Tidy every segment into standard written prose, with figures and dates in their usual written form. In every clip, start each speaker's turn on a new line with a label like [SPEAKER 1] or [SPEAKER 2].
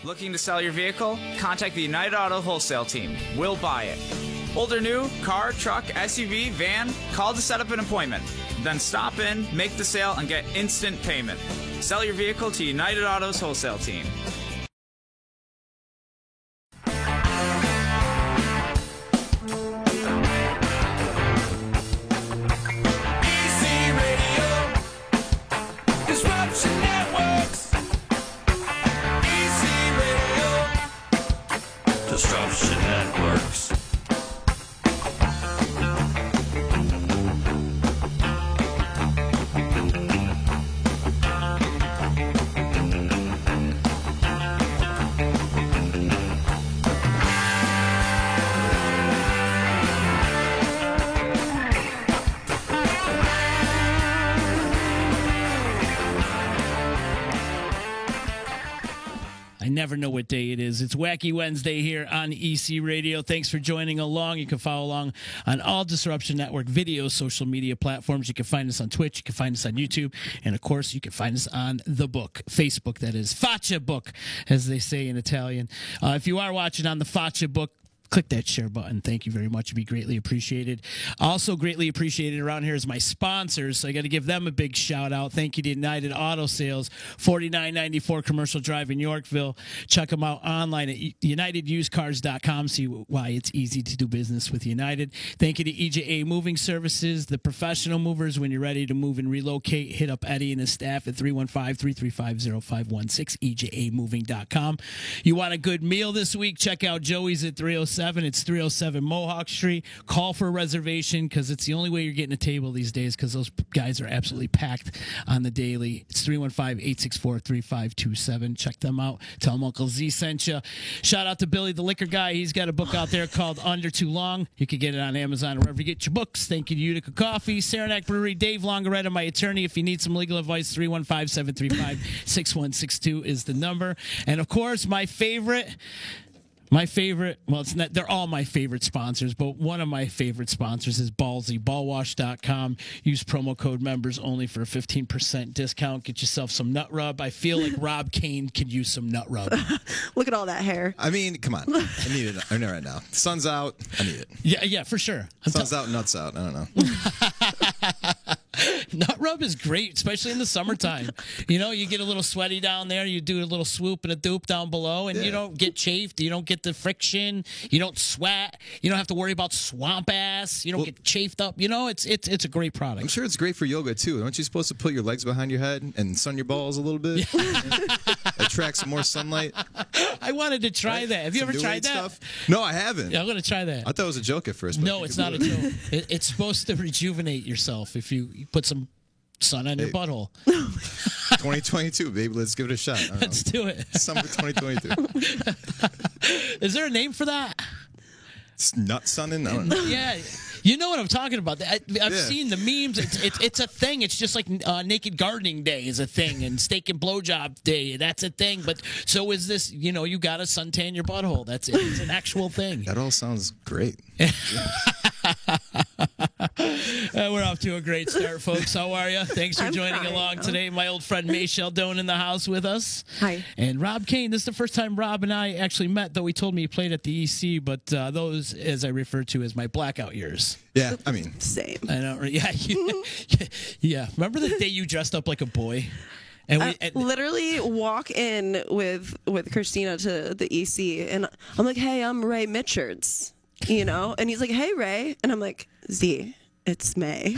[SPEAKER 1] Looking to sell your vehicle? Contact the United Auto Wholesale Team. We'll buy it. Old or new, car, truck, SUV, van, call to set up an appointment. Then stop in, make the sale, and get instant payment. Sell your vehicle to United Auto's Wholesale Team.
[SPEAKER 2] Disruption Networks.
[SPEAKER 3] I never know what day it is. It's Wacky Wednesday here on EC Radio. Thanks for joining along. You can follow along on all Disruption Network video, social media platforms. You can find us on Twitch. You can find us on YouTube. And, of course, you can find us on the book, Facebook, that is. Faccia Book, as they say in Italian. If you are watching on the Faccia Book, click that share button. Thank you very much. It'd be greatly appreciated. Also greatly appreciated around here is my sponsors. So I got to give them a big shout out. Thank you to United Auto Sales, 4994 Commercial Drive in Yorkville. Check them out online at unitedusedcars.com. See why it's easy to do business with United. Thank you to EJA Moving Services, the professional movers. When you're ready to move and relocate, hit up Eddie and his staff at 315-335-0516, ejamoving.com. You want a good meal this week? Check out Joey's at 307. It's 307 Mohawk Street. Call for a reservation because it's the only way you're getting a table these days because those guys are absolutely packed on the daily. It's 315-864-3527. Check them out. Tell them Uncle Z sent you. Shout out to Billy, the liquor guy. He's got a book out there called Under Too Long. You can get it on Amazon or wherever you get your books. Thank you to Utica Coffee, Saranac Brewery, Dave Longaretta, my attorney. If you need some legal advice, 315-735-6162 is the number. And, of course, my favorite, well, it's not, they're all my favorite sponsors, but one of my favorite sponsors is Ballsy, ballwash.com. Use promo code members only for a 15% discount. Get yourself some nut rub. I feel like Rob Kane could use some nut rub.
[SPEAKER 4] Look at all that hair.
[SPEAKER 5] I mean, come on. I need it. I know right now. Sun's out. I need it.
[SPEAKER 3] Yeah, for sure.
[SPEAKER 5] Sun's out, nuts out. I don't know.
[SPEAKER 3] Nut rub is great, especially in the summertime. You know, you get a little sweaty down there. You do a little swoop and a doop down below, and you don't get chafed. You don't get the friction. You don't sweat. You don't have to worry about swamp ass. You don't get chafed up. You know, it's a great product.
[SPEAKER 5] I'm sure it's great for yoga, too. Aren't you supposed to put your legs behind your head and sun your balls a little bit? Attract some more sunlight?
[SPEAKER 3] I wanted to try that. Have you ever tried that?
[SPEAKER 5] Stuff? No, I haven't.
[SPEAKER 3] Yeah, I'm going to try that.
[SPEAKER 5] I thought it was a joke at first.
[SPEAKER 3] No, it's not a joke. It's supposed to rejuvenate yourself if you put some sun on your butthole.
[SPEAKER 5] 2022, baby. Let's give it a shot.
[SPEAKER 3] Let's do it.
[SPEAKER 5] Summer 2022.
[SPEAKER 3] Is there a name for that?
[SPEAKER 5] It's nut sunning? I don't know.
[SPEAKER 3] Yeah. You know what I'm talking about. I've seen the memes. It's a thing. It's just like Naked Gardening Day is a thing, and Steak and Blowjob Day, that's a thing. But so is this, you know, you got to suntan your butthole. That's it. It's an actual thing.
[SPEAKER 5] That all sounds great.
[SPEAKER 3] We're off to a great start, folks. How are you? Thanks for joining along today. My old friend May Sheldon in the house with us.
[SPEAKER 4] Hi.
[SPEAKER 3] And Rob Kane. This is the first time Rob and I actually met, though he told me he played at the EC, but those, as I refer to as my blackout years.
[SPEAKER 5] Yeah, I mean.
[SPEAKER 4] Same.
[SPEAKER 3] I know. Yeah. Yeah. Remember the day you dressed up like a boy? And we
[SPEAKER 4] literally walk in with Christina to the EC, and I'm like, "Hey, I'm Ray Mitchards," you know, and he's like, "Hey, Ray," and I'm like, "Z, it's May."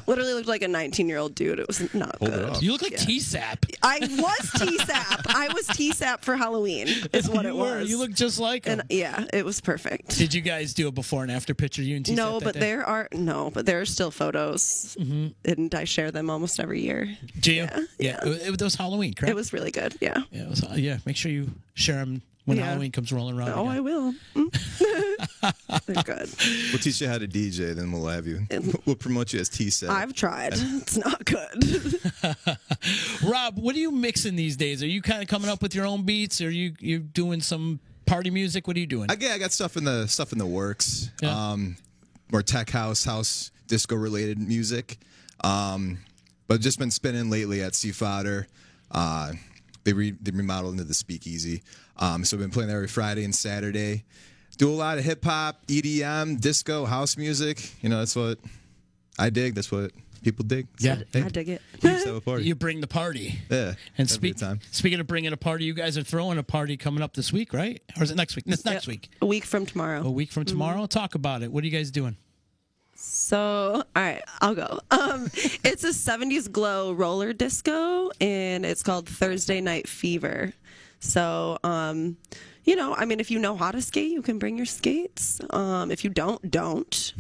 [SPEAKER 4] Literally looked like a 19-year-old dude. It was not good.
[SPEAKER 3] You look like T-Sap.
[SPEAKER 4] I was T-Sap. I was T-Sap for Halloween. Is what it was.
[SPEAKER 3] You look just like him.
[SPEAKER 4] And yeah, it was perfect.
[SPEAKER 3] Did you guys do a before and after picture? You and T-Sap?
[SPEAKER 4] No, but there are still photos, and I share them almost every year.
[SPEAKER 3] Do you? Yeah. It was Halloween, correct?
[SPEAKER 4] It was really good. Yeah.
[SPEAKER 3] Yeah. Make sure you share them when Halloween comes rolling around.
[SPEAKER 4] Oh, again. I will. They're good.
[SPEAKER 5] We'll teach you how to DJ, then we'll have you. We'll promote you as T-Set.
[SPEAKER 4] I've tried. It's not good.
[SPEAKER 3] Rob, what are you mixing these days? Are you kind of coming up with your own beats? Or are you doing some party music? What are you doing?
[SPEAKER 5] I got stuff in the works.
[SPEAKER 3] Yeah.
[SPEAKER 5] More tech house, disco related music. But just been spinning lately at Sea Fodder. they remodeled into the Speakeasy. So we've been playing there every Friday and Saturday. Do a lot of hip hop, EDM, disco, house music. You know, that's what I dig. That's what people dig. So,
[SPEAKER 3] Yeah.
[SPEAKER 5] hey,
[SPEAKER 4] I dig it.
[SPEAKER 5] we just have a party.
[SPEAKER 3] You bring the party.
[SPEAKER 5] Yeah.
[SPEAKER 3] And
[SPEAKER 5] every time.
[SPEAKER 3] speaking of bringing a party, you guys are throwing a party coming up this week, right? Or is it next week? It's next week.
[SPEAKER 4] A week from tomorrow.
[SPEAKER 3] A week from tomorrow. Talk about it. What are you guys doing?
[SPEAKER 4] So, all right, I'll go. It's a 70s glow roller disco, and it's called Thursday Night Fever. So, you know, I mean, if you know how to skate, you can bring your skates. If you don't, don't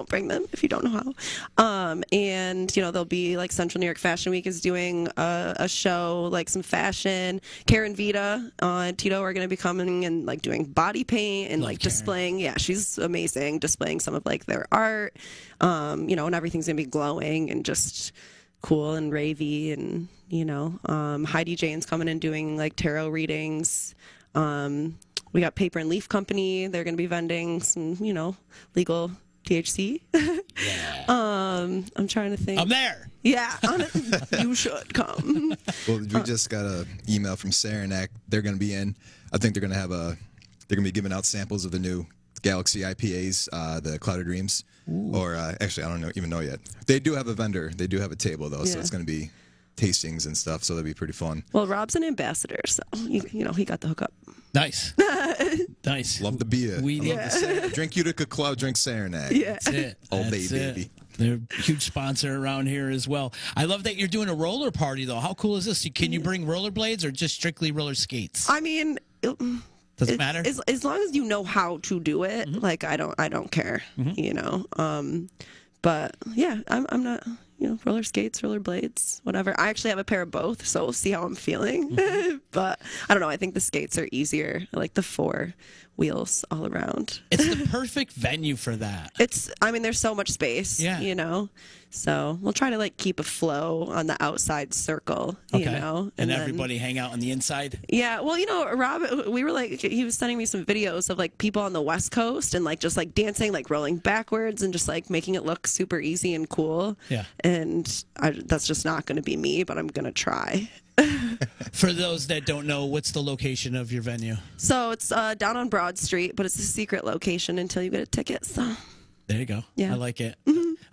[SPEAKER 4] bring them if you don't know how. And, you know, there'll be like Central New York Fashion Week is doing a show, like some fashion. Karen Vita and Tito are going to be coming and like doing body paint and
[SPEAKER 3] Love
[SPEAKER 4] like
[SPEAKER 3] Karen.
[SPEAKER 4] displaying. Yeah, she's amazing, displaying some of like their art, you know, and everything's going to be glowing and just cool and ravey. And, you know, Heidi Jane's coming and doing like tarot readings. We got Paper and Leaf Company. They're going to be vending some, you know, legal THC. I'm trying to think.
[SPEAKER 3] I'm there.
[SPEAKER 4] Yeah, you should come.
[SPEAKER 5] Well, we just got an email from Saranac. They're going to be in. I think they're going to be giving out samples of the new Galaxy IPAs, the Clouded Dreams. Or actually, I don't even know yet. They do have a vendor. They do have a table though, so
[SPEAKER 4] Yeah.
[SPEAKER 5] it's going to be tastings and stuff. So that'll be pretty fun.
[SPEAKER 4] Well, Rob's an ambassador, so you know he got the hookup.
[SPEAKER 3] Nice. Nice.
[SPEAKER 5] Love the beer.
[SPEAKER 3] We
[SPEAKER 5] I love the drink Utica Club. Drink Saranac.
[SPEAKER 4] Yeah.
[SPEAKER 3] That's it.
[SPEAKER 5] All day,
[SPEAKER 3] That's it.
[SPEAKER 5] baby.
[SPEAKER 3] They're a huge sponsor around here as well. I love that you're doing a roller party, though. How cool is this? Can you bring rollerblades or just strictly roller skates?
[SPEAKER 4] I mean,
[SPEAKER 3] Does it matter?
[SPEAKER 4] as long as you know how to do it. Like I don't care, you know. But yeah, I'm not. You know, roller skates, roller blades, whatever. I actually have a pair of both, so we'll see how I'm feeling. But I don't know. I think the skates are easier. I like the 4 wheels all around.
[SPEAKER 3] It's the perfect venue for that.
[SPEAKER 4] I mean, there's so much space,
[SPEAKER 3] Yeah.
[SPEAKER 4] you know? So we'll try to like keep a flow on the outside circle, you know?
[SPEAKER 3] And
[SPEAKER 4] then-
[SPEAKER 3] everybody hang out on the inside.
[SPEAKER 4] Yeah, well, you know, Rob, we were like, he was sending me some videos of like people on the West Coast and like just like dancing, like rolling backwards and just like making it look super easy and cool.
[SPEAKER 3] Yeah.
[SPEAKER 4] And that's just not going to be me, but I'm going to try.
[SPEAKER 3] For those that don't know, what's the location of your venue?
[SPEAKER 4] So it's down on Broad Street, but it's a secret location until you get a ticket. So
[SPEAKER 3] There you go.
[SPEAKER 4] Yeah.
[SPEAKER 3] I like it.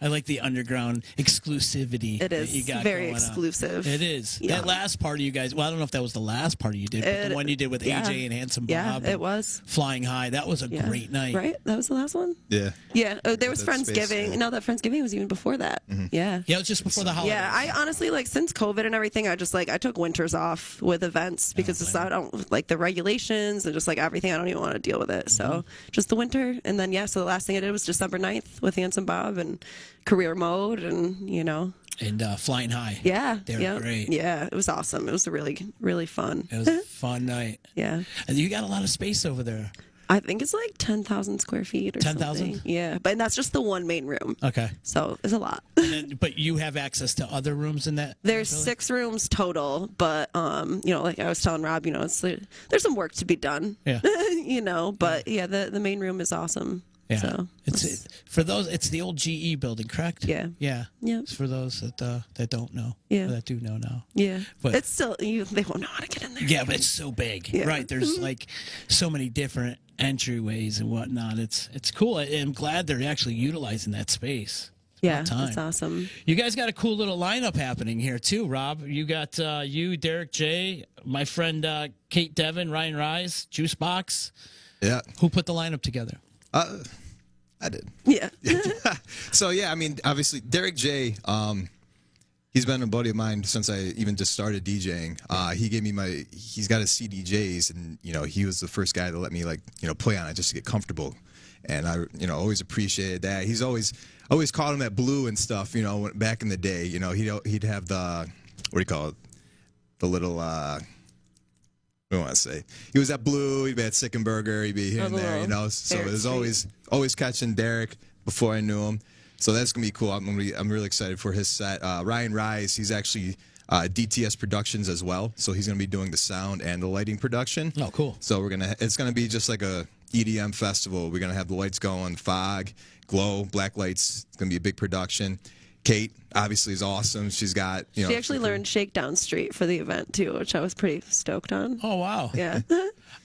[SPEAKER 3] I like the underground exclusivity.
[SPEAKER 4] it
[SPEAKER 3] that you
[SPEAKER 4] is
[SPEAKER 3] got
[SPEAKER 4] very
[SPEAKER 3] going on.
[SPEAKER 4] exclusive.
[SPEAKER 3] It is.
[SPEAKER 4] Yeah.
[SPEAKER 3] That last party you guys, well, I don't know if that was the last party you did, but the one you did with
[SPEAKER 4] yeah.
[SPEAKER 3] AJ and Handsome
[SPEAKER 4] Yeah,
[SPEAKER 3] Bob.
[SPEAKER 4] it was.
[SPEAKER 3] Flying High. That was a
[SPEAKER 4] Yeah.
[SPEAKER 3] great night.
[SPEAKER 4] Right? That was the last one?
[SPEAKER 5] Yeah.
[SPEAKER 4] Yeah. There was
[SPEAKER 5] That space,
[SPEAKER 4] Friendsgiving.
[SPEAKER 5] yeah.
[SPEAKER 4] No, that Friendsgiving was even before that. Yeah.
[SPEAKER 3] Yeah, it was just before the holidays.
[SPEAKER 4] Yeah, I honestly like since COVID and everything, I took winters off with events because I don't like the regulations and just like everything. I don't even want to deal with it. So just the winter, and then so the last thing I did was December 9th with Handsome Bob and Career Mode, and
[SPEAKER 3] And Flying High.
[SPEAKER 4] yeah,
[SPEAKER 3] They were
[SPEAKER 4] yeah,
[SPEAKER 3] great.
[SPEAKER 4] Yeah, it was awesome. It was really really fun.
[SPEAKER 3] It was a fun night.
[SPEAKER 4] Yeah,
[SPEAKER 3] And you got a lot of space over there.
[SPEAKER 4] I think it's like 10,000 square feet or
[SPEAKER 3] 10,000?
[SPEAKER 4] something. Yeah, but that's just the one main room.
[SPEAKER 3] Okay.
[SPEAKER 4] So it's a lot.
[SPEAKER 3] But you have access to other rooms in that?
[SPEAKER 4] There's
[SPEAKER 3] building?
[SPEAKER 4] 6 rooms total, but like I was telling Rob, there's some work to be done.
[SPEAKER 3] Yeah.
[SPEAKER 4] But yeah, the main room is awesome.
[SPEAKER 3] Yeah.
[SPEAKER 4] So
[SPEAKER 3] For those, it's the old GE building, correct?
[SPEAKER 4] Yeah.
[SPEAKER 3] Yeah.
[SPEAKER 4] Yep.
[SPEAKER 3] It's for those that don't know.
[SPEAKER 4] Yeah.
[SPEAKER 3] Or that do know now.
[SPEAKER 4] yeah,
[SPEAKER 3] But-
[SPEAKER 4] it's still they won't know how to get in there.
[SPEAKER 3] Yeah, but it's so big,
[SPEAKER 4] Yeah.
[SPEAKER 3] right? There's like so many different entryways and whatnot. It's cool. I'm glad they're actually utilizing that space.
[SPEAKER 4] Yeah,
[SPEAKER 3] About time.
[SPEAKER 4] it's awesome.
[SPEAKER 3] You guys got a cool little lineup happening here too, Rob. You got you, Derek J, my friend Kate Devin, Ryan Rise, Juice Box.
[SPEAKER 5] Yeah.
[SPEAKER 3] Who put the lineup together?
[SPEAKER 5] I did.
[SPEAKER 4] Yeah,
[SPEAKER 5] So yeah, I mean, obviously Derek J. He's been a buddy of mine since I even just started DJing. He gave me he's got his CDJs, and he was the first guy to let me play on it just to get comfortable, and I always appreciated that. He's always called him at Blue and stuff. Back in the day, he'd have the what do you call it, the little. What do I want to say? He was at Blue. He'd be at Sickenburger. He'd be here and there, So it was always catching Derek before I knew him. So that's gonna be cool. I'm really excited for his set. Ryan Rise, he's actually DTS Productions as well. So he's gonna be doing the sound and the lighting production.
[SPEAKER 3] Oh, cool.
[SPEAKER 5] So it's gonna be just like a EDM festival. We're gonna have the lights going, fog, glow, black lights. It's gonna be a big production. Kate, obviously is awesome. She's got, you know.
[SPEAKER 4] She actually learned Shakedown Street for the event too, which I was pretty stoked on.
[SPEAKER 3] Oh, wow.
[SPEAKER 4] Yeah.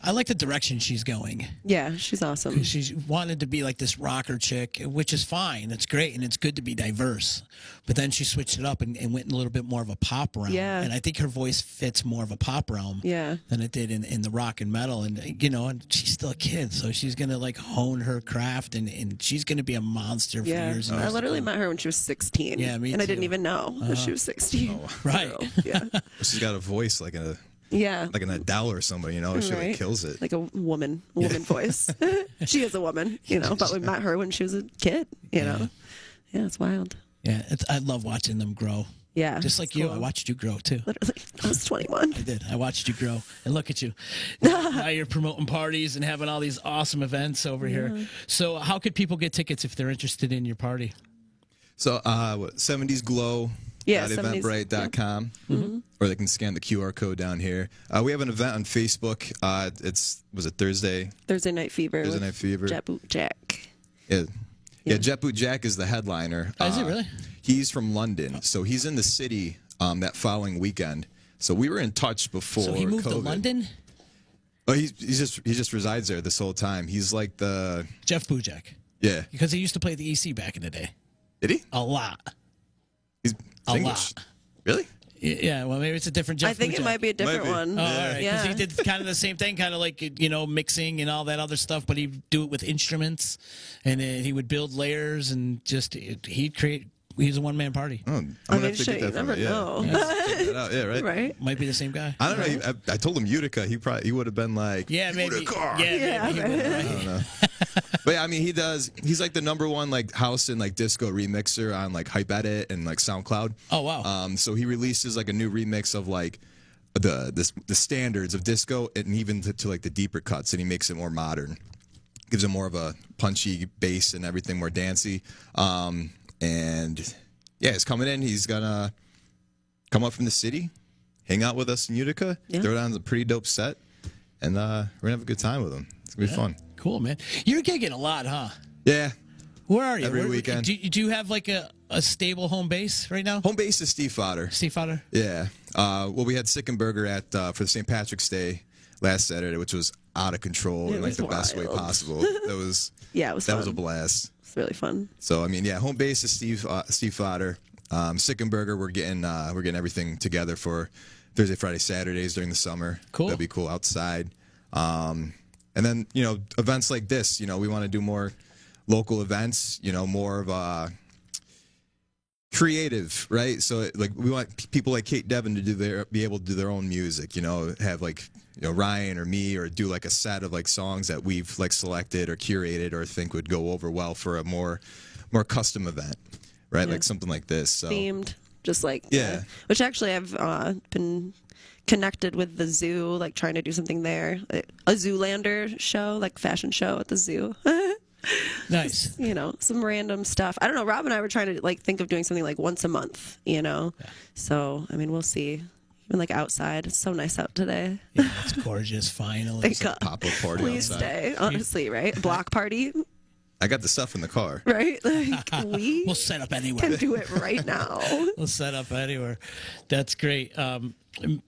[SPEAKER 3] I like the direction she's going.
[SPEAKER 4] Yeah, she's awesome.
[SPEAKER 3] She's wanted to be like this rocker chick, which is fine. That's great, and it's good to be diverse. But then she switched it up and went in a little bit more of a pop realm.
[SPEAKER 4] Yeah.
[SPEAKER 3] And I think her voice fits more of a pop realm
[SPEAKER 4] Yeah.
[SPEAKER 3] than it did in the rock and metal. And, you know, and she's still a kid, so she's going to, like, hone her craft, and she's going to be a monster for
[SPEAKER 4] Yeah,
[SPEAKER 3] years. And
[SPEAKER 4] I
[SPEAKER 3] years to
[SPEAKER 4] literally
[SPEAKER 3] come.
[SPEAKER 4] met her when she was 16.
[SPEAKER 3] Yeah, me
[SPEAKER 4] and I
[SPEAKER 3] too.
[SPEAKER 4] didn't even know that she was 16.
[SPEAKER 3] Right.
[SPEAKER 4] So, yeah,
[SPEAKER 5] She's got a voice like an Adele or somebody, you know. She like
[SPEAKER 4] Right.
[SPEAKER 5] kills it.
[SPEAKER 4] like a woman voice. She is a woman, you know, but we met her when she was a kid, you know. Yeah, it's wild.
[SPEAKER 3] Yeah, I love watching them grow.
[SPEAKER 4] Yeah,
[SPEAKER 3] Just like
[SPEAKER 4] it's
[SPEAKER 3] you,
[SPEAKER 4] cool.
[SPEAKER 3] I watched you grow, too.
[SPEAKER 4] Literally, I was 21.
[SPEAKER 3] I did. I watched you grow, and look at you. Now you're promoting parties and having all these awesome events over here. So, how could people get tickets if they're interested in your party?
[SPEAKER 5] So, 70s Glow.
[SPEAKER 4] Yeah,
[SPEAKER 5] eventbrite.com, or they can scan the QR code down here. We have an event on Facebook. Was it Thursday?
[SPEAKER 4] Thursday Night Fever.
[SPEAKER 5] Thursday
[SPEAKER 4] with
[SPEAKER 5] Night Fever.
[SPEAKER 4] Jet Boot Jack.
[SPEAKER 5] Yeah, Jet Boot Jack is the headliner.
[SPEAKER 3] Oh, is it really?
[SPEAKER 5] He's from London, so he's in the city that following weekend. So we were in touch before.
[SPEAKER 3] So he moved
[SPEAKER 5] COVID.
[SPEAKER 3] to London?
[SPEAKER 5] Oh, he just resides there this whole time. He's like the
[SPEAKER 3] Jeff Bujak.
[SPEAKER 5] yeah.
[SPEAKER 3] Because he used to play at the EC back in the day.
[SPEAKER 5] Did he?
[SPEAKER 3] A lot.
[SPEAKER 5] He's
[SPEAKER 3] A
[SPEAKER 5] English.
[SPEAKER 3] lot.
[SPEAKER 5] Really?
[SPEAKER 3] Yeah, well, maybe it's a different Jeff
[SPEAKER 4] I think
[SPEAKER 3] Bujak.
[SPEAKER 4] it might be a different
[SPEAKER 5] Might be.
[SPEAKER 4] one.
[SPEAKER 3] Oh, all right. Because
[SPEAKER 4] Yeah.
[SPEAKER 3] he did kind of the same thing, kind of like, you know, mixing and all that other stuff, but he'd do it with instruments, and he would build layers, and just, he'd create, he's a one-man party.
[SPEAKER 5] Oh, I'm
[SPEAKER 4] I
[SPEAKER 5] gonna
[SPEAKER 4] mean,
[SPEAKER 5] have to
[SPEAKER 4] shit,
[SPEAKER 5] get
[SPEAKER 4] you
[SPEAKER 5] that from
[SPEAKER 4] never
[SPEAKER 5] you.
[SPEAKER 4] know.
[SPEAKER 5] Check that out. Yeah, right.
[SPEAKER 4] Right?
[SPEAKER 3] Might be the same guy.
[SPEAKER 5] I don't know. I told him Utica. He would have been like,
[SPEAKER 3] Yeah, maybe.
[SPEAKER 5] Utica.
[SPEAKER 3] Yeah, maybe. He would, right?
[SPEAKER 5] I don't know. But yeah, I mean, he's like the #1 like house and like disco remixer on like Hype Edit and like SoundCloud.
[SPEAKER 3] Oh, wow.
[SPEAKER 5] So he releases like a new remix of like the standards of disco and even to like the deeper cuts, and he makes it more modern, gives it more of a punchy bass and everything, more dancey. And yeah, he's coming in. He's gonna come up from the city, hang out with us in Utica, throw down a pretty dope set, and we're gonna have a good time with him. It's gonna be fun.
[SPEAKER 3] Cool, man. You're gigging a lot, huh?
[SPEAKER 5] Yeah.
[SPEAKER 3] Where are you?
[SPEAKER 5] Every weekend.
[SPEAKER 3] Do you have like a stable home base right now?
[SPEAKER 5] Home base is Steve Fodder.
[SPEAKER 3] Steve Fodder?
[SPEAKER 5] Yeah. Well, we had Sickenburger at for the St. Patrick's Day last Saturday, which was out of control in like
[SPEAKER 4] was
[SPEAKER 5] the best way
[SPEAKER 4] wild.
[SPEAKER 5] possible. That was
[SPEAKER 4] Yeah, it was
[SPEAKER 5] that was a
[SPEAKER 4] fun.
[SPEAKER 5] blast.
[SPEAKER 4] It's really fun.
[SPEAKER 5] So I mean, yeah, home base is Steve Fodder. Sickenburger, we're getting everything together for Thursday, Friday, Saturdays during the summer.
[SPEAKER 3] Cool.
[SPEAKER 5] That'd be cool outside. And then, you know, events like this, you know, we want to do more local events, you know, more of a creative, right? So like we want people like Kate Devin to be able to do their own music, you know, have like, you know, Ryan or me, or do like a set of like songs that we've like selected or curated or think would go over well for a more custom event, right?
[SPEAKER 4] Yeah.
[SPEAKER 5] Like something like this. So
[SPEAKER 4] Themed, just like
[SPEAKER 5] Yeah.
[SPEAKER 4] which actually I've been connected with the zoo, like trying to do something there, a Zoolander show, like fashion show at the zoo.
[SPEAKER 3] Nice.
[SPEAKER 4] You know, some random stuff. I don't know. Rob and I were trying to like think of doing something like once a month. You know, so I mean, we'll see. Even like outside, it's so nice out today.
[SPEAKER 3] Yeah, it's gorgeous, finally.
[SPEAKER 4] Like,
[SPEAKER 5] pop-up party
[SPEAKER 4] please
[SPEAKER 5] outside.
[SPEAKER 4] stay. Honestly, right? Block party,
[SPEAKER 5] I got the stuff in the car.
[SPEAKER 4] right? Like
[SPEAKER 3] We'll set up
[SPEAKER 4] can
[SPEAKER 3] anywhere.
[SPEAKER 4] do it right now.
[SPEAKER 3] We'll set up anywhere. That's great.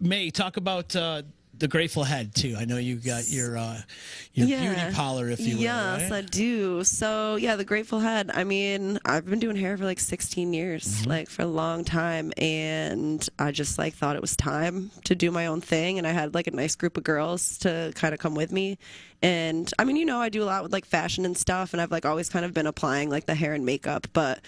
[SPEAKER 3] May, talk about the Grateful Head, too. I know you got your beauty parlor, if you will.
[SPEAKER 4] Yes,
[SPEAKER 3] right?
[SPEAKER 4] I do. So, yeah, the Grateful Head. I mean, I've been doing hair for like 16 years,
[SPEAKER 3] Mm-hmm.
[SPEAKER 4] like for a long time. And I just like thought it was time to do my own thing. And I had like a nice group of girls to kind of come with me. And I mean, you know, I do a lot with like fashion and stuff. And I've like always kind of been applying like the hair and makeup. But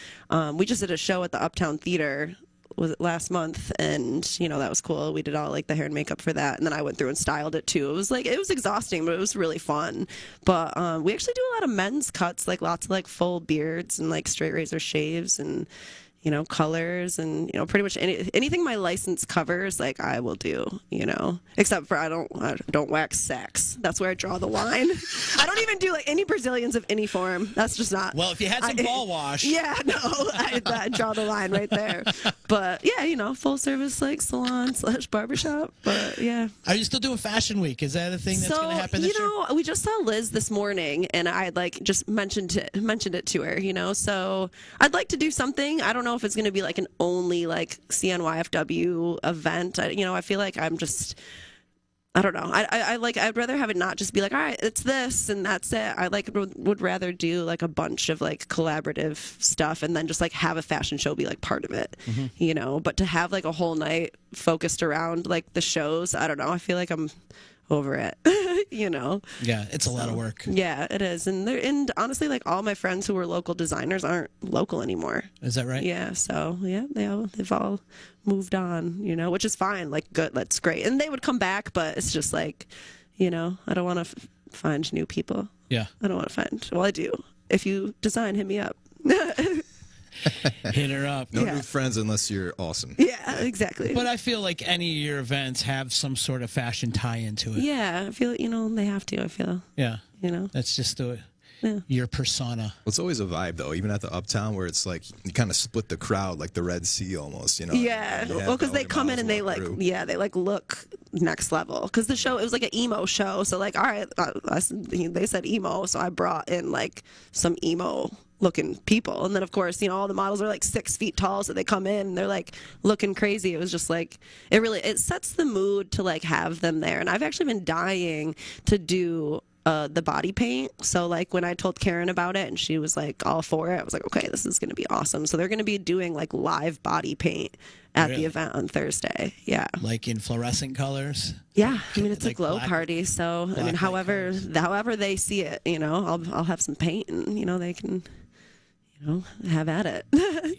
[SPEAKER 4] we just did a show at the Uptown Theater. Was it last month? And you know, that was cool. We did all like the hair and makeup for that, and then I went through and styled it too. It was exhausting, but it was really fun. But we actually do a lot of men's cuts, like lots of like full beards and like straight razor shaves and, you know, colors and, you know, pretty much anything my license covers, like I will do, you know, except for I don't wax sex. That's where I draw the line. I don't even do like any Brazilians of any form. That's just not.
[SPEAKER 3] Well, if you had some ball wash.
[SPEAKER 4] Yeah, no, I draw the line right there. But yeah, you know, full service like salon / barbershop. But yeah.
[SPEAKER 3] Are you still doing Fashion Week? Is that a thing that's going to happen this
[SPEAKER 4] you
[SPEAKER 3] year?
[SPEAKER 4] know, we just saw Liz this morning, and I like just mentioned it to her. You know, so I'd like to do something. I don't know know if it's going to be like an only like CNYFW event. I feel like I'm just, I don't know. I'd rather have it not just be like, all right, it's this and that's it. I would rather do like a bunch of like collaborative stuff and then just like have a fashion show be like part of it, but to have like a whole night focused around like the shows, I don't know. I feel like I'm over it,
[SPEAKER 3] Yeah, it's a lot of work.
[SPEAKER 4] Yeah, it is. And honestly, like all my friends who were local designers aren't local anymore.
[SPEAKER 3] Is that right?
[SPEAKER 4] Yeah, so yeah, they've all moved on, which is fine. Like, good, that's great. And they would come back, but it's just like, I don't want to find new people.
[SPEAKER 3] Yeah.
[SPEAKER 4] I don't want to find. Well, I do. If you design, hit me up.
[SPEAKER 3] Hit her up.
[SPEAKER 5] No
[SPEAKER 4] Yeah.
[SPEAKER 5] new friends unless you're awesome.
[SPEAKER 4] Yeah, exactly.
[SPEAKER 3] But I feel like any of your events have some sort of fashion tie into it.
[SPEAKER 4] Yeah, I feel they have to. I feel
[SPEAKER 3] Yeah.
[SPEAKER 4] you know.
[SPEAKER 3] That's just
[SPEAKER 4] Yeah.
[SPEAKER 3] your persona.
[SPEAKER 5] Well, it's always a vibe though, even at the Uptown where it's like you kind of split the crowd like the Red Sea almost,
[SPEAKER 4] Yeah,
[SPEAKER 5] You have
[SPEAKER 4] well, because
[SPEAKER 5] all
[SPEAKER 4] they
[SPEAKER 5] your
[SPEAKER 4] come in
[SPEAKER 5] models
[SPEAKER 4] and they
[SPEAKER 5] walk
[SPEAKER 4] like,
[SPEAKER 5] through.
[SPEAKER 4] they like look next level. Because the show, it was like an emo show, so like, all right, they said emo, so I brought in like some emo looking people, and then of course, all the models are like 6 feet tall, so they come in and they're like looking crazy. It was just like it sets the mood to like have them there, and I've actually been dying to do the body paint. So like when I told Karen about it and she was like all for it, I was like, okay, this is going to be awesome. So they're going to be doing like live body paint at
[SPEAKER 3] Really?
[SPEAKER 4] the event on Thursday. Yeah.
[SPEAKER 3] Like in fluorescent colors.
[SPEAKER 4] Yeah. I mean, it's
[SPEAKER 3] Like
[SPEAKER 4] a glow
[SPEAKER 3] black-
[SPEAKER 4] party. So, I
[SPEAKER 3] black
[SPEAKER 4] mean,
[SPEAKER 3] light
[SPEAKER 4] however they see it, I'll have some paint and, they can, have at it.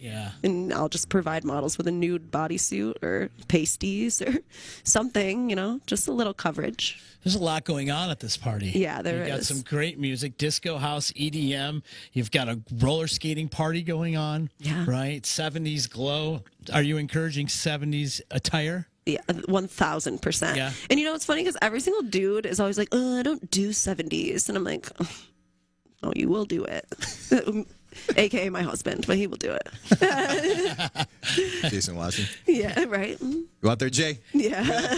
[SPEAKER 3] Yeah.
[SPEAKER 4] And I'll just provide models with a nude bodysuit or pasties or something, just a little coverage.
[SPEAKER 3] There's a lot going on at this party.
[SPEAKER 4] Yeah, there
[SPEAKER 3] You've got
[SPEAKER 4] is.
[SPEAKER 3] some great music, disco house, EDM. You've got a roller skating party going on.
[SPEAKER 4] Yeah.
[SPEAKER 3] Right? 70s glow. Are you encouraging 70s attire?
[SPEAKER 4] Yeah, 1,000%.
[SPEAKER 3] Yeah.
[SPEAKER 4] And it's funny because every single dude is always like, "Oh, I don't do 70s," and I'm like, "Oh, you will do it." AKA my husband, but he will do it.
[SPEAKER 5] Jason Washington.
[SPEAKER 4] Yeah, right.
[SPEAKER 5] Go out there, Jay.
[SPEAKER 4] Yeah,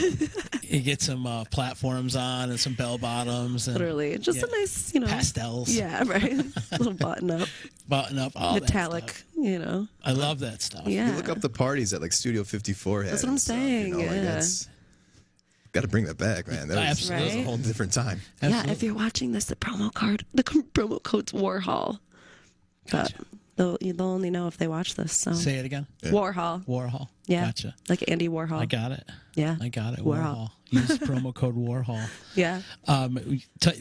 [SPEAKER 3] You get some platforms on and some bell bottoms. And
[SPEAKER 4] literally, just
[SPEAKER 3] Yeah.
[SPEAKER 4] a nice,
[SPEAKER 3] pastels.
[SPEAKER 4] Yeah, right. Little button up,
[SPEAKER 3] Button up. All
[SPEAKER 4] metallic.
[SPEAKER 3] That stuff. I love that stuff.
[SPEAKER 4] Yeah.
[SPEAKER 5] You look up the parties that like Studio 54 had.
[SPEAKER 4] That's what I'm
[SPEAKER 5] and stuff,
[SPEAKER 4] saying, yeah.
[SPEAKER 5] Got to bring that back, man. That was a
[SPEAKER 4] Right?
[SPEAKER 5] whole different time.
[SPEAKER 4] Yeah, if you're watching this, the promo code's Warhol. But they'll only know if they watch this. So
[SPEAKER 3] Say it again.
[SPEAKER 4] Warhol.
[SPEAKER 3] Warhol.
[SPEAKER 4] Yeah.
[SPEAKER 3] Gotcha.
[SPEAKER 4] Like Andy Warhol.
[SPEAKER 3] I got it.
[SPEAKER 4] Yeah.
[SPEAKER 3] I got it.
[SPEAKER 4] Warhol.
[SPEAKER 3] Warhol. Use promo code Warhol.
[SPEAKER 4] Yeah.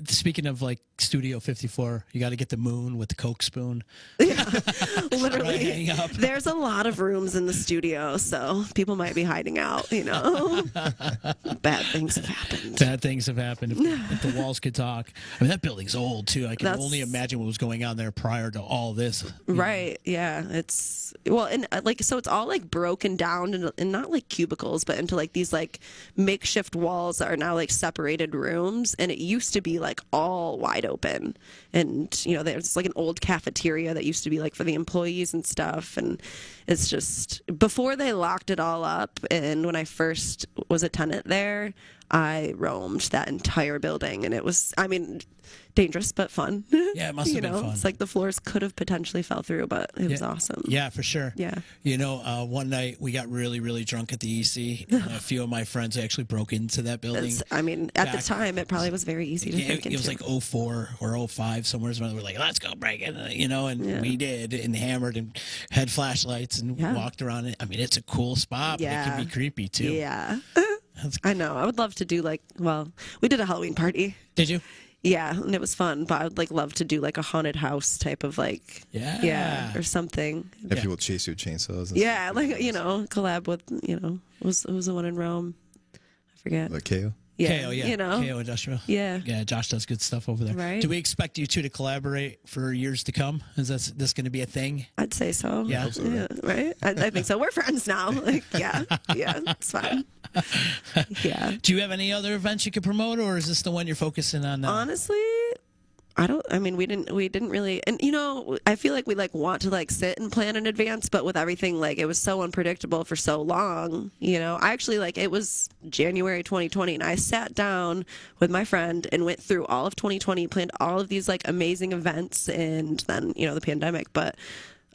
[SPEAKER 3] Speaking of like Studio 54, you got to get the moon with the Coke spoon.
[SPEAKER 4] Literally.
[SPEAKER 3] Hang up.
[SPEAKER 4] There's a lot of rooms in the studio, so people might be hiding out, Bad things have happened.
[SPEAKER 3] Bad things have happened. If the walls could talk. I mean, that building's old too. I can
[SPEAKER 4] That's-
[SPEAKER 3] only imagine what was going on there prior to all this.
[SPEAKER 4] Right. Yeah. It's and so it's all like broken down and not like cubicles, but into like these like makeshift walls that are now like separated rooms. And it used to be like all wide open. And, there's like an old cafeteria that used to be like for the employees and stuff. And it's just before they locked it all up. And when I first was a tenant there, I roamed that entire building and it was, dangerous but fun.
[SPEAKER 3] Yeah, it must have been fun.
[SPEAKER 4] It's like the floors could have potentially fell through, but it was awesome.
[SPEAKER 3] Yeah, for sure.
[SPEAKER 4] Yeah.
[SPEAKER 3] One night we got really, really drunk at the EC. And a few of my friends actually broke into that building.
[SPEAKER 4] At the
[SPEAKER 3] Back-
[SPEAKER 4] time, it probably was very easy to think
[SPEAKER 3] It was
[SPEAKER 4] into.
[SPEAKER 3] like 04 or 05 somewhere. We're like, let's go break it, and we did, and hammered and had flashlights and
[SPEAKER 4] Yeah.
[SPEAKER 3] walked around it. I mean, it's a cool spot, but it
[SPEAKER 4] Yeah.
[SPEAKER 3] can be creepy too.
[SPEAKER 4] Yeah. I know. I would love to do we did a Halloween party.
[SPEAKER 3] Did you?
[SPEAKER 4] Yeah, and it was fun, but I would love to do like a haunted house type of
[SPEAKER 3] Yeah.
[SPEAKER 4] or something.
[SPEAKER 5] Have people chase you with chainsaws. And
[SPEAKER 4] Yeah, collab with, it was the one in Rome. I forget.
[SPEAKER 5] Like KO.
[SPEAKER 4] Yeah,
[SPEAKER 3] KO, yeah. KO Industrial.
[SPEAKER 4] Yeah.
[SPEAKER 3] Yeah, Josh does good stuff over there.
[SPEAKER 4] Right.
[SPEAKER 3] Do we expect you two to collaborate for years to come? Is this going to be a thing?
[SPEAKER 4] I'd say so.
[SPEAKER 3] Yeah.
[SPEAKER 4] Yeah, right? I think so. We're friends now. Yeah, it's fine. Yeah.
[SPEAKER 3] Do you have any other events you could promote, or is this the one you're focusing on now?
[SPEAKER 4] Honestly, we didn't really, and I feel like we want to sit and plan in advance, but with everything, it was so unpredictable for so long, I actually it was January 2020 and I sat down with my friend and went through all of 2020, planned all of these amazing events, and then, the pandemic, but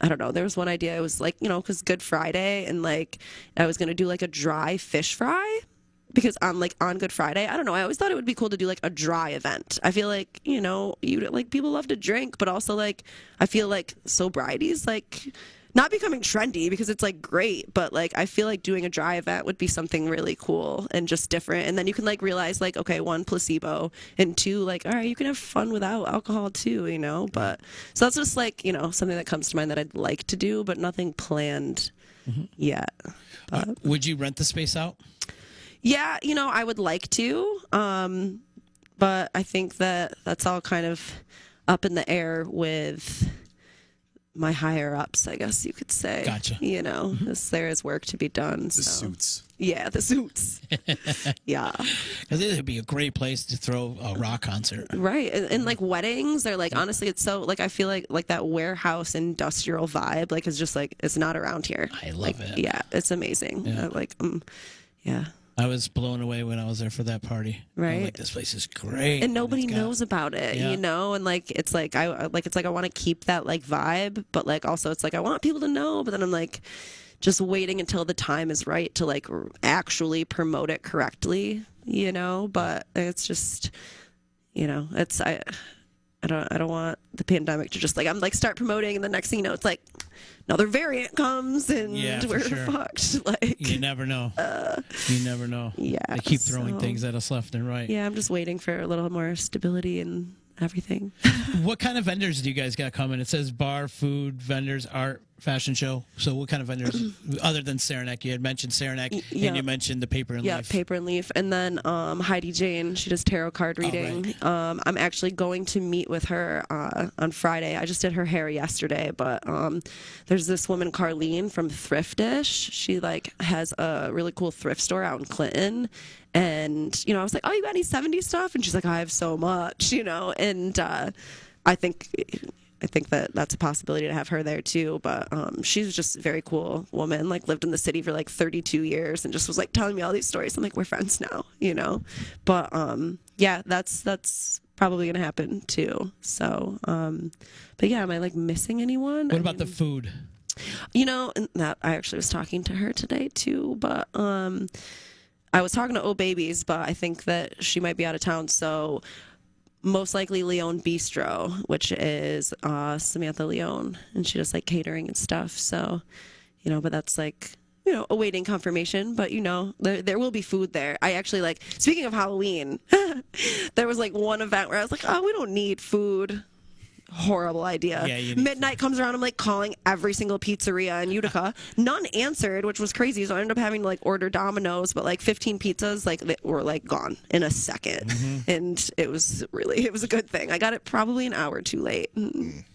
[SPEAKER 4] I don't know. There was one idea. It was like, because Good Friday, and like I was gonna do like a dry fish fry, because on Good Friday, I don't know. I always thought it would be cool to do like a dry event. I feel like people love to drink, but also like I feel like sobriety's like not becoming trendy, because it's like great, but like I feel like doing a dry event would be something really cool and just different. And then you can like realize like, okay, one, placebo, and two, like, all right, you can have fun without alcohol too, But so that's just like, something that comes to mind that I'd like to do, but nothing planned yet. But,
[SPEAKER 3] Would you rent the space out?
[SPEAKER 4] yeah, I would like to, but I think that that's all kind of up in the air with my higher ups, I guess you could say.
[SPEAKER 3] Gotcha.
[SPEAKER 4] There is work to be done.
[SPEAKER 5] The suits.
[SPEAKER 4] Yeah, the suits. Yeah.
[SPEAKER 3] Because it would be a great place to throw a rock concert.
[SPEAKER 4] Right. And like weddings, they're like, honestly, it's so, like, I feel like that warehouse industrial vibe, like, is just like, it's not around here.
[SPEAKER 3] I love it.
[SPEAKER 4] Yeah, it's amazing.
[SPEAKER 3] Yeah.
[SPEAKER 4] Yeah.
[SPEAKER 3] I was blown away when I was there for that party.
[SPEAKER 4] Right.
[SPEAKER 3] I'm like, this place is great.
[SPEAKER 4] And nobody knows about it,
[SPEAKER 3] Yeah.
[SPEAKER 4] and like it's like I want to keep that like vibe, but like also it's like I want people to know, but then I'm like just waiting until the time is right to like actually promote it correctly, but it's just it's I don't want the pandemic to just like I'm like start promoting, and the next thing you know it's like another variant comes and
[SPEAKER 3] Yeah, for
[SPEAKER 4] we're
[SPEAKER 3] sure.
[SPEAKER 4] fucked. Like
[SPEAKER 3] You never know. You never know.
[SPEAKER 4] Yeah,
[SPEAKER 3] They keep throwing
[SPEAKER 4] so-
[SPEAKER 3] things at us left and right.
[SPEAKER 4] yeah, I'm just waiting for a little more stability and everything.
[SPEAKER 3] What kind of vendors do you guys got coming? It says bar, food, vendors, art, fashion show. So what kind of vendors, other than Saranac? You had mentioned Saranac,
[SPEAKER 4] Yeah.
[SPEAKER 3] and you mentioned the paper and
[SPEAKER 4] Yeah,
[SPEAKER 3] leaf.
[SPEAKER 4] paper and leaf. And then Heidi Jane, she does tarot card reading. I'm actually going to meet with her on Friday. I just did her hair yesterday, but there's this woman, Carlene, from Thriftish. She like has a really cool thrift store out in Clinton. And, I was like, oh, you got any 70s stuff? And she's like, I have so much, and I think that that's a possibility to have her there too. But she's just a very cool woman, like lived in the city for like 32 years and just was like telling me all these stories. I'm like, we're friends now, But yeah, that's probably gonna happen too. So, but yeah, am I like missing anyone?
[SPEAKER 3] What about the food?
[SPEAKER 4] And that I actually was talking to her today too, but I was talking to Oh Babies, but I think that she might be out of town, so most likely Leone Bistro, which is Samantha Leone, and she does like catering and stuff. So, but that's like, awaiting confirmation. But there will be food there. I actually like, speaking of Halloween, there was like one event where I was like, oh, we don't need food. Horrible idea.
[SPEAKER 3] Yeah, you need
[SPEAKER 4] Midnight comes around, I'm like calling every single pizzeria in Utica. None answered, which was crazy. So I ended up having to like order Domino's, but like 15 pizzas like they were like gone in a second. And it was a good thing. I got it probably an hour too late.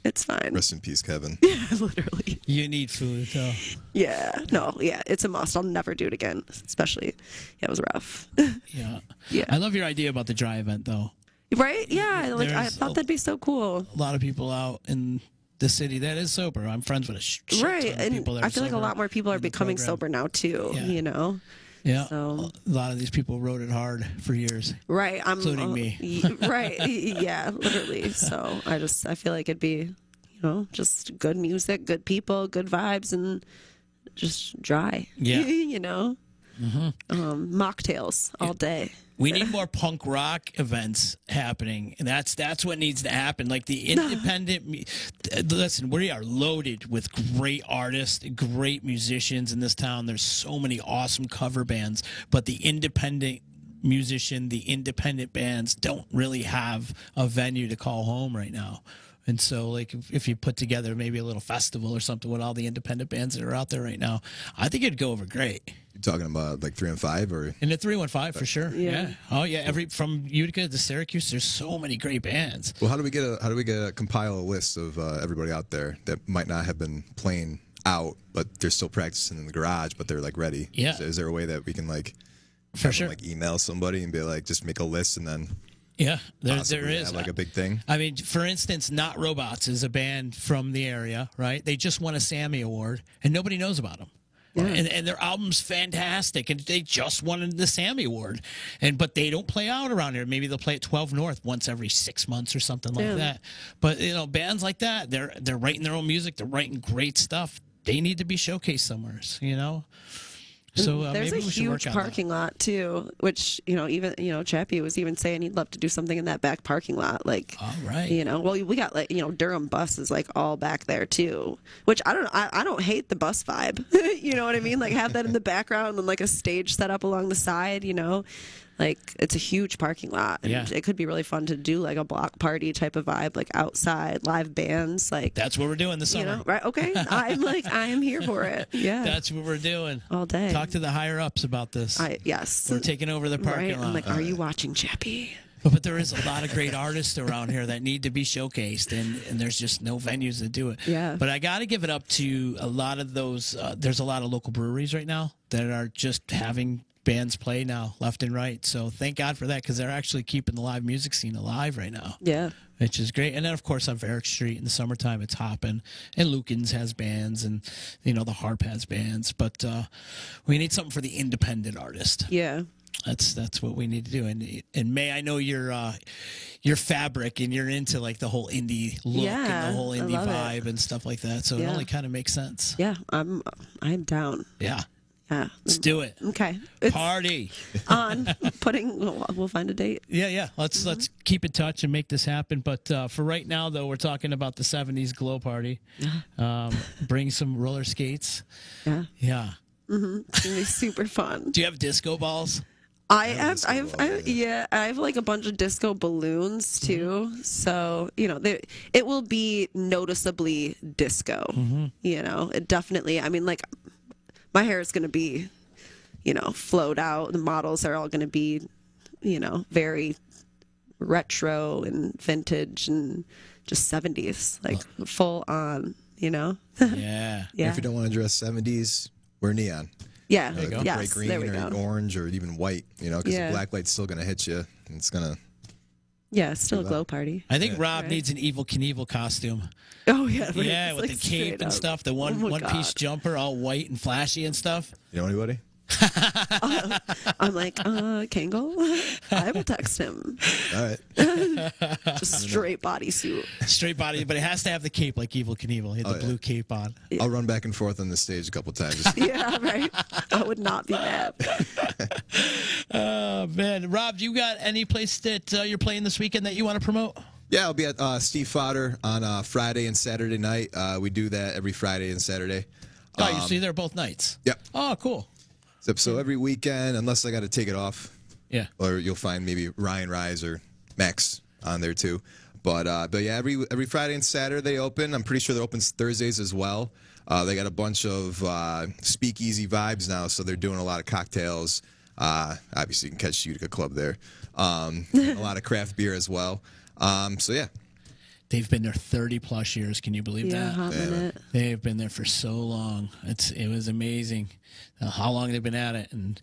[SPEAKER 4] It's fine.
[SPEAKER 5] Rest in peace, Kevin.
[SPEAKER 4] Literally.
[SPEAKER 3] You need food, though.
[SPEAKER 4] Yeah. No, yeah. It's a must. I'll never do it again. Especially, it was rough.
[SPEAKER 3] Yeah.
[SPEAKER 4] Yeah.
[SPEAKER 3] I love your idea about the dry event, though.
[SPEAKER 4] Right? Yeah. Like I
[SPEAKER 3] There's
[SPEAKER 4] thought that'd be so cool.
[SPEAKER 3] A lot of people out in the city that is sober. I'm friends with a shit
[SPEAKER 4] Right.
[SPEAKER 3] ton of
[SPEAKER 4] And
[SPEAKER 3] people that
[SPEAKER 4] I
[SPEAKER 3] are
[SPEAKER 4] feel like a
[SPEAKER 3] sober
[SPEAKER 4] lot more people are
[SPEAKER 3] in the
[SPEAKER 4] becoming
[SPEAKER 3] program.
[SPEAKER 4] sober now too,
[SPEAKER 3] Yeah. Yeah.
[SPEAKER 4] So-
[SPEAKER 3] A lot of these people rode it hard for years.
[SPEAKER 4] Right. I'm
[SPEAKER 3] Including me.
[SPEAKER 4] Right. Yeah, literally. So I feel like it'd be, just good music, good people, good vibes, and just dry.
[SPEAKER 3] Yeah.
[SPEAKER 4] Mocktails all day.
[SPEAKER 3] We need more punk rock events happening, and that's what needs to happen. Like the independent. Listen, we are loaded with great artists, great musicians in this town. There's so many awesome cover bands, but the independent musician, the independent bands don't really have a venue to call home right now. And so, like, if you put together maybe a little festival or something with all the independent bands that are out there right now, I think it'd go over great.
[SPEAKER 5] You're talking about like 3 and 5 or
[SPEAKER 3] In the 315 for sure.
[SPEAKER 4] Yeah.
[SPEAKER 3] Oh yeah. From Utica to Syracuse, there's so many great bands.
[SPEAKER 5] well, how do we get a compile a list of everybody out there that might not have been playing out, but they're still practicing in the garage, but they're like ready?
[SPEAKER 3] Yeah.
[SPEAKER 5] Is there a way that we can like
[SPEAKER 3] For
[SPEAKER 5] have them,
[SPEAKER 3] sure.
[SPEAKER 5] like email somebody and be like, just make a list and then
[SPEAKER 3] Yeah, there
[SPEAKER 5] possibly
[SPEAKER 3] is
[SPEAKER 5] have like a big thing?
[SPEAKER 3] I mean, for instance, Not Robots is a band from the area, right? They just won a Sammy Award, and nobody knows about them. And their album's fantastic, and they just won the Sammy Award, but they don't play out around here. Maybe they'll play at 12 North once every 6 months or something like that. But bands like that, they're writing their own music, they're writing great stuff. They need to be showcased somewhere, So
[SPEAKER 4] there's
[SPEAKER 3] maybe
[SPEAKER 4] a
[SPEAKER 3] we should work
[SPEAKER 4] huge
[SPEAKER 3] on
[SPEAKER 4] parking lot too, which even Chappie was even saying he'd love to do something in that back parking lot, like.
[SPEAKER 3] All right.
[SPEAKER 4] Well, we got Durham bus is like all back there too, which I don't hate the bus vibe. You know what I mean? Like have that in the background and like a stage set up along the side. Like it's a huge parking lot, and it could be really fun to do like a block party type of vibe, like outside live bands. Like
[SPEAKER 3] that's what we're doing this summer,
[SPEAKER 4] right? Okay, I am here for it. Yeah,
[SPEAKER 3] that's what we're doing
[SPEAKER 4] all day.
[SPEAKER 3] Talk to the higher ups about this.
[SPEAKER 4] Yes,
[SPEAKER 3] we're taking over the parking lot.
[SPEAKER 4] I'm like, are you watching Chappie?
[SPEAKER 3] But there is a lot of great artists around here that need to be showcased, and there's just no venues to do it.
[SPEAKER 4] Yeah.
[SPEAKER 3] But I got to give it up to a lot of those. There's a lot of local breweries right now that are just having bands play now left and right. So thank God for that, because they're actually keeping the live music scene alive right now.
[SPEAKER 4] Yeah.
[SPEAKER 3] Which is great. And then, of course, on Varick Street in the summertime, it's hopping. And Lukens has bands, and, the Harp has bands. But we need something for the independent artist.
[SPEAKER 4] Yeah.
[SPEAKER 3] That's what we need to do. And May, I know you're Fabric, and you're into like the whole indie look and the whole indie vibe and stuff like that. So it only kind of makes sense.
[SPEAKER 4] Yeah, I'm down.
[SPEAKER 3] Yeah.
[SPEAKER 4] Yeah.
[SPEAKER 3] Let's do it.
[SPEAKER 4] Okay.
[SPEAKER 3] Party.
[SPEAKER 4] We'll find a date.
[SPEAKER 3] Yeah. Let's keep in touch and make this happen. But for right now, though, we're talking about the 70s glow party. Bring some roller skates.
[SPEAKER 4] Yeah.
[SPEAKER 3] Yeah.
[SPEAKER 4] Mm-hmm. It's gonna be super fun.
[SPEAKER 3] Do you have disco balls?
[SPEAKER 4] I have like a bunch of disco balloons too. Mm-hmm. So it will be noticeably disco. Mm-hmm. It definitely. I mean, like. My hair is going to be, flowed out. The models are all going to be, very retro and vintage and just 70s, like full on,
[SPEAKER 3] Yeah.
[SPEAKER 5] Yeah. If you don't want to dress 70s, wear neon.
[SPEAKER 4] Yeah. There you go.
[SPEAKER 5] Bright green or orange or even white, because the black light's still going to hit you. And it's going to.
[SPEAKER 4] Yeah, it's still a glow party.
[SPEAKER 3] I think Rob needs an Evel Knievel costume.
[SPEAKER 4] Oh, yeah.
[SPEAKER 3] Yeah, with the cape and stuff. The one-piece jumper, all white and flashy and stuff.
[SPEAKER 5] You know anybody?
[SPEAKER 4] I'm like, Kangle? I will text him.
[SPEAKER 5] All right.
[SPEAKER 4] Just straight bodysuit.
[SPEAKER 3] Straight body, but it has to have the cape like Evel Knievel. He had the blue cape on.
[SPEAKER 5] I'll run back and forth on the stage a couple times.
[SPEAKER 4] Yeah, right. I would not be mad.
[SPEAKER 3] Oh, man. Rob, you got any place that you're playing this weekend that you want to promote?
[SPEAKER 5] Yeah, I'll be at Steve Fodder on Friday and Saturday night. We do that every Friday and Saturday.
[SPEAKER 3] Oh, you see there both nights?
[SPEAKER 5] Yep.
[SPEAKER 3] Oh, cool.
[SPEAKER 5] So every weekend, unless I got to take it off.
[SPEAKER 3] Yeah.
[SPEAKER 5] Or you'll find maybe Ryan Rise or Max on there too. But yeah, every Friday and Saturday they open. I'm pretty sure they're open Thursdays as well. They got a bunch of speakeasy vibes now, so they're doing a lot of cocktails. Obviously, you can catch Utica Club there. A lot of craft beer as well. So yeah.
[SPEAKER 3] They've been there 30-plus years. Can you believe that?
[SPEAKER 4] Hot minute.
[SPEAKER 3] They've been there for so long. It was amazing how long they've been at it, and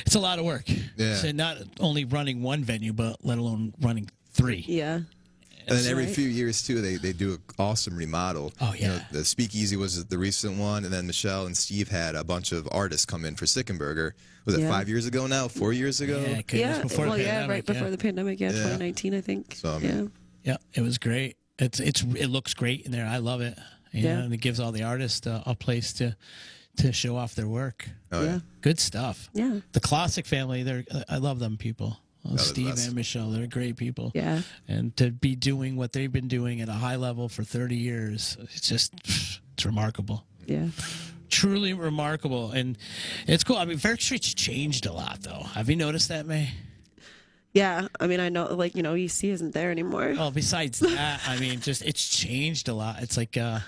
[SPEAKER 3] it's a lot of work.
[SPEAKER 5] Yeah.
[SPEAKER 3] So not only running one venue, but let alone running 3.
[SPEAKER 4] Yeah.
[SPEAKER 5] And then every few years, too, they do an awesome remodel.
[SPEAKER 3] Oh, yeah.
[SPEAKER 5] The Speakeasy was the recent one, and then Michelle and Steve had a bunch of artists come in for Sickenberger. Was it 5 years ago now? 4 years ago?
[SPEAKER 3] Yeah, before the pandemic,
[SPEAKER 4] right before the pandemic, 2019, I think.
[SPEAKER 5] So, I mean,
[SPEAKER 3] yeah, it was great. It looks great in there. I love it. And it gives all the artists a place to show off their work.
[SPEAKER 5] Oh, yeah.
[SPEAKER 3] Good stuff.
[SPEAKER 4] Yeah.
[SPEAKER 3] The Classic family, I love them people. Steve
[SPEAKER 5] best.
[SPEAKER 3] and Michelle, they're great people.
[SPEAKER 4] Yeah.
[SPEAKER 3] And to be doing what they've been doing at a high level for 30 years, it's remarkable.
[SPEAKER 4] Yeah.
[SPEAKER 3] Truly remarkable. And it's cool. I mean, Varick Street's changed a lot, though. Have you noticed that, May?
[SPEAKER 4] Yeah, I mean, I know, like, EC isn't there anymore.
[SPEAKER 3] Well, besides that, I mean, it's changed a lot. It's like, I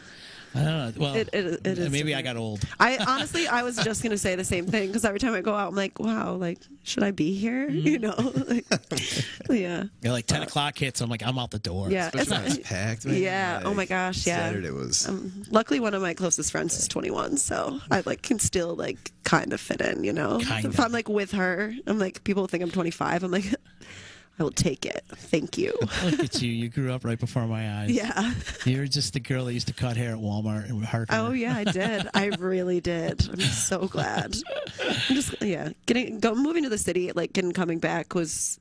[SPEAKER 3] don't know. Well,
[SPEAKER 4] it is
[SPEAKER 3] maybe I got old.
[SPEAKER 4] I was just gonna say the same thing, because every time I go out, I'm like, wow, like, should I be here? Yeah.
[SPEAKER 3] Yeah, like 10 o'clock hits, I'm like, I'm out the door.
[SPEAKER 4] Yeah,
[SPEAKER 5] especially when it's packed. Man.
[SPEAKER 4] Yeah. Oh my gosh. Yeah.
[SPEAKER 5] Saturday was.
[SPEAKER 4] Luckily, one of my closest friends is 21, so I can still kind of fit in.
[SPEAKER 3] Kinda.
[SPEAKER 4] If I'm with her, I'm like, people think I'm 25. I'm like, I will take it. Thank you.
[SPEAKER 3] Look at you. You grew up right before my eyes.
[SPEAKER 4] Yeah.
[SPEAKER 3] You were just the girl that used to cut hair at Walmart and Harker.
[SPEAKER 4] Oh yeah, I did. I really did. I'm so glad. I'm just moving to the city, like and coming back was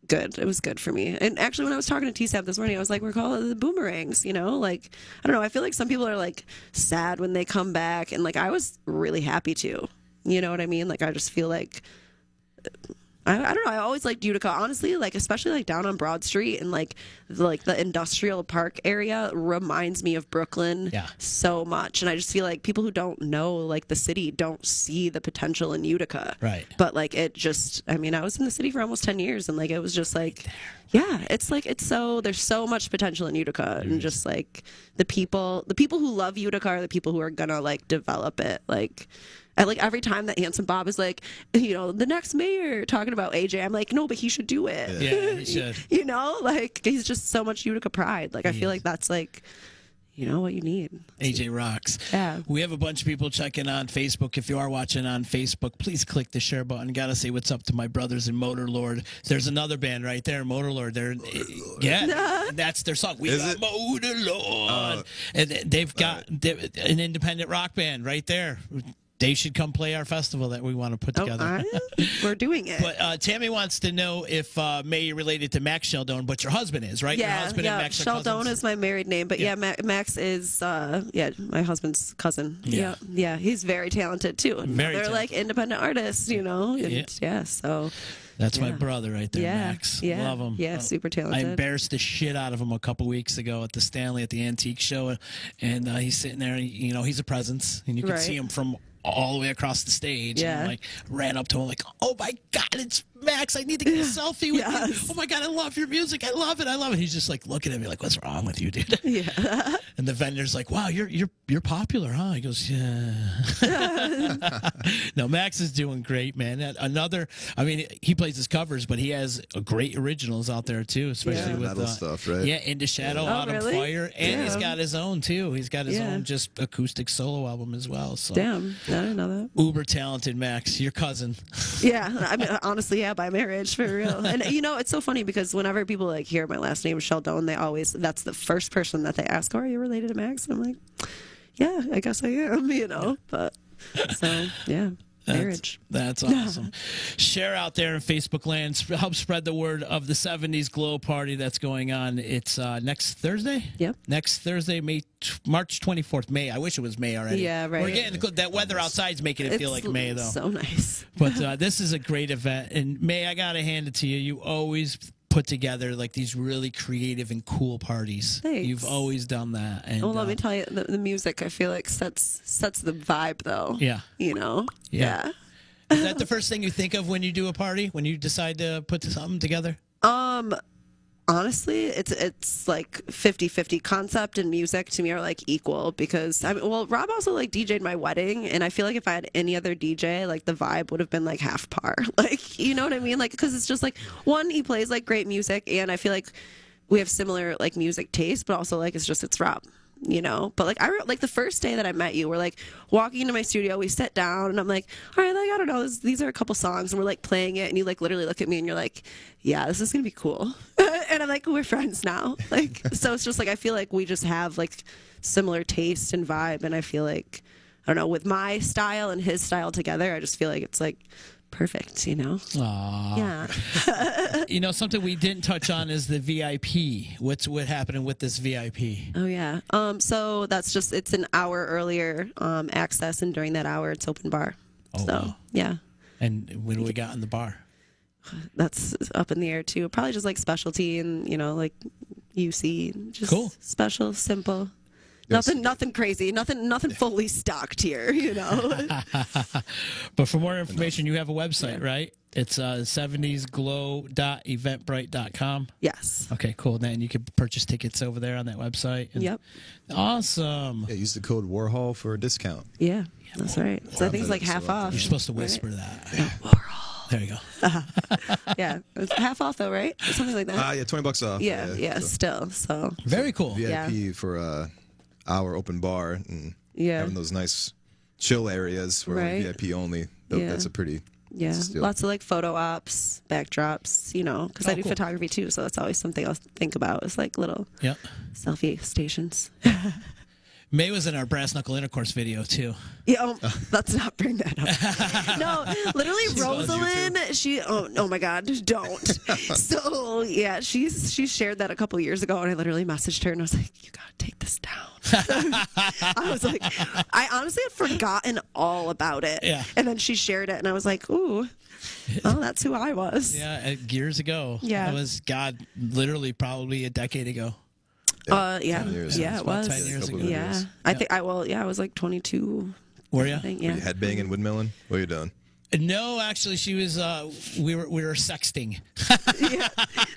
[SPEAKER 4] good. It was good for me. And actually, when I was talking to T-Sap this morning, I was like, we're called the boomerangs. You know, like I don't know. I feel like some people are like sad when they come back, and like I was really happy too. You know what I mean? Like I just feel like. I don't know. I always liked Utica, honestly. Like especially like down on Broad Street and like the industrial park area reminds me of Brooklyn so much. And I just feel like people who don't know like the city don't see the potential in Utica.
[SPEAKER 3] Right.
[SPEAKER 4] But like it just, I mean, I was in the city for almost 10 years, and like it was just like, yeah, it's like there's so much potential in Utica, and just like the people who love Utica are the people who are gonna like develop it. Like every time that Handsome Bob is like, you know, the next mayor talking about AJ, I'm like, no, but he should do it.
[SPEAKER 3] Yeah, he should.
[SPEAKER 4] You know, like he's just so much Utica pride. Like I feel like that's like, you know, what you need.
[SPEAKER 3] AJ rocks.
[SPEAKER 4] Yeah.
[SPEAKER 3] We have a bunch of people checking on Facebook. If you are watching on Facebook, please click the share button. Gotta say what's up to my brothers in Motor Lord. There's another band right there, Motor Lord. Yeah, that's their song. We got Motor Lord. And they've got an independent rock band right there. They should come play our festival that we want to put together.
[SPEAKER 4] We're doing it.
[SPEAKER 3] But Tammy wants to know if May, you're related to Max Sheldon, but your husband is, right?
[SPEAKER 4] Yeah,
[SPEAKER 3] your husband and Max are
[SPEAKER 4] Sheldon
[SPEAKER 3] cousins?
[SPEAKER 4] is my married name, but Max is my husband's cousin. Yeah, he's very talented too. They're like independent artists, you know. And, so.
[SPEAKER 3] That's my brother right there, Max.
[SPEAKER 4] Yeah,
[SPEAKER 3] Love him.
[SPEAKER 4] Yeah, super talented.
[SPEAKER 3] I embarrassed the shit out of him a couple weeks ago at the Stanley at the Antique Show, and he's sitting there. And, you know, he's a presence, and you can see him from all the way across the stage.
[SPEAKER 4] Yeah.
[SPEAKER 3] And like ran up to him like, "Oh my God, it's Max! I need to get a selfie with you. Oh my God, I love your music. I love it. I love it." He's just like looking at me like, "What's wrong with you, dude?"
[SPEAKER 4] Yeah.
[SPEAKER 3] And the vendor's like, "Wow, you're popular, huh?" He goes, "Yeah." No, Max is doing great, man. I mean, he plays his covers, but he has great originals out there too, especially with
[SPEAKER 5] metal stuff, right?
[SPEAKER 3] Yeah, Into Shadow, Autumn Fire, and he's got his own too. He's got his own just acoustic solo album as well. So
[SPEAKER 4] damn, I didn't know that.
[SPEAKER 3] Uber talented, Max, your cousin.
[SPEAKER 4] Yeah, I mean, honestly, by marriage, for real. And you know, it's so funny because whenever people like hear my last name Sheldon, that's the first person that they ask, "Oh, are you related to Max?" And I'm like, "Yeah, I guess I am," you know. But so yeah. Marriage.
[SPEAKER 3] That's awesome. Share out there in Facebook land. Help spread the word of the 70s Glow Party that's going on. It's next Thursday?
[SPEAKER 4] Yep.
[SPEAKER 3] Next Thursday, March 24th. May. I wish it was May already.
[SPEAKER 4] Yeah, right.
[SPEAKER 3] We're getting that weather outside's making it feel like May, though.
[SPEAKER 4] So nice.
[SPEAKER 3] But this is a great event. And May, I got to hand it to you. You always put together like these really creative and cool parties.
[SPEAKER 4] Thanks.
[SPEAKER 3] You've always done that. And,
[SPEAKER 4] well, let me tell you, the music I feel like sets the vibe, though.
[SPEAKER 3] Yeah.
[SPEAKER 4] You know.
[SPEAKER 3] Yeah. Is that the first thing you think of when you do a party? When you decide to put something together?
[SPEAKER 4] Honestly, it's like 50-50. Concept and music to me are like equal because Rob also like DJ'd my wedding, and I feel like if I had any other DJ, like the vibe would have been like half par. Like, you know what I mean? Like, because it's just like one, he plays like great music, and I feel like we have similar like music taste, but also like it's Rob. You know, but like the first day that I met you, we're like walking into my studio, we sit down, and I'm like, all right, like I don't know, these are a couple songs, and we're like playing it, and you like literally look at me and you're like, yeah, this is gonna be cool. And I'm like, we're friends now. Like, so it's just like I feel like we just have like similar taste and vibe, and I feel like I don't know, with my style and his style together, I just feel like it's like perfect, you know?
[SPEAKER 3] Aww.
[SPEAKER 4] Yeah.
[SPEAKER 3] You know, something we didn't touch on is the VIP. What happening with this VIP?
[SPEAKER 4] Oh, yeah. So that's just, it's an hour earlier access, and during that hour, it's open bar.
[SPEAKER 3] Oh,
[SPEAKER 4] so,
[SPEAKER 3] wow.
[SPEAKER 4] Yeah.
[SPEAKER 3] And when do we got in the bar?
[SPEAKER 4] That's up in the air, too. Probably just like specialty and, you know, like UC. Just
[SPEAKER 3] cool.
[SPEAKER 4] Special, simple. Nothing crazy. Nothing fully stocked here, you know.
[SPEAKER 3] But for more information, you have a website, right? It's 70sglow.eventbrite.com.
[SPEAKER 4] Yes.
[SPEAKER 3] Okay, cool. Then you can purchase tickets over there on that website.
[SPEAKER 4] Yep.
[SPEAKER 3] Awesome.
[SPEAKER 5] Yeah, use the code Warhol for a discount.
[SPEAKER 4] Yeah, that's right. So I think it's like half off.
[SPEAKER 3] You're supposed to whisper that.
[SPEAKER 4] Warhol.
[SPEAKER 3] There you go.
[SPEAKER 4] Yeah, it's half off though, right? Or something like that.
[SPEAKER 5] Yeah, $20 off.
[SPEAKER 4] Yeah,
[SPEAKER 5] so
[SPEAKER 4] still. So
[SPEAKER 3] very cool.
[SPEAKER 5] VIP for our open bar and
[SPEAKER 4] Yeah.
[SPEAKER 5] having those nice chill areas where
[SPEAKER 4] Right.
[SPEAKER 5] VIP only.
[SPEAKER 4] Yeah.
[SPEAKER 5] That's a pretty
[SPEAKER 4] Yeah,
[SPEAKER 5] Still.
[SPEAKER 4] lots of like photo ops, backdrops, you know, because I do
[SPEAKER 3] cool.
[SPEAKER 4] photography too, so that's always something I'll think about is like little
[SPEAKER 3] Yeah.
[SPEAKER 4] selfie stations.
[SPEAKER 3] May was in our brass knuckle intercourse video too.
[SPEAKER 4] Yeah, let's not bring that up. No, literally Rosalind, oh my God, don't. So yeah, she shared that a couple years ago, and I literally messaged her and I was like, you gotta take this down. I was like, I honestly had forgotten all about it.
[SPEAKER 3] Yeah.
[SPEAKER 4] And then she shared it and I was like, ooh, oh, that's who I was.
[SPEAKER 3] Yeah, years ago.
[SPEAKER 4] Yeah.
[SPEAKER 3] That was, God, literally probably a decade ago.
[SPEAKER 4] Yeah,
[SPEAKER 5] 10 years.
[SPEAKER 4] yeah,
[SPEAKER 5] It's
[SPEAKER 4] it
[SPEAKER 3] about
[SPEAKER 4] was.
[SPEAKER 3] 10 years ago.
[SPEAKER 4] Yeah, I think I was like 22.
[SPEAKER 3] Were you?
[SPEAKER 4] I think,
[SPEAKER 5] Were
[SPEAKER 4] yeah.
[SPEAKER 5] you headbanging, windmilling? What are you doing?
[SPEAKER 3] No, actually, she was. We were sexting.
[SPEAKER 4] Yeah,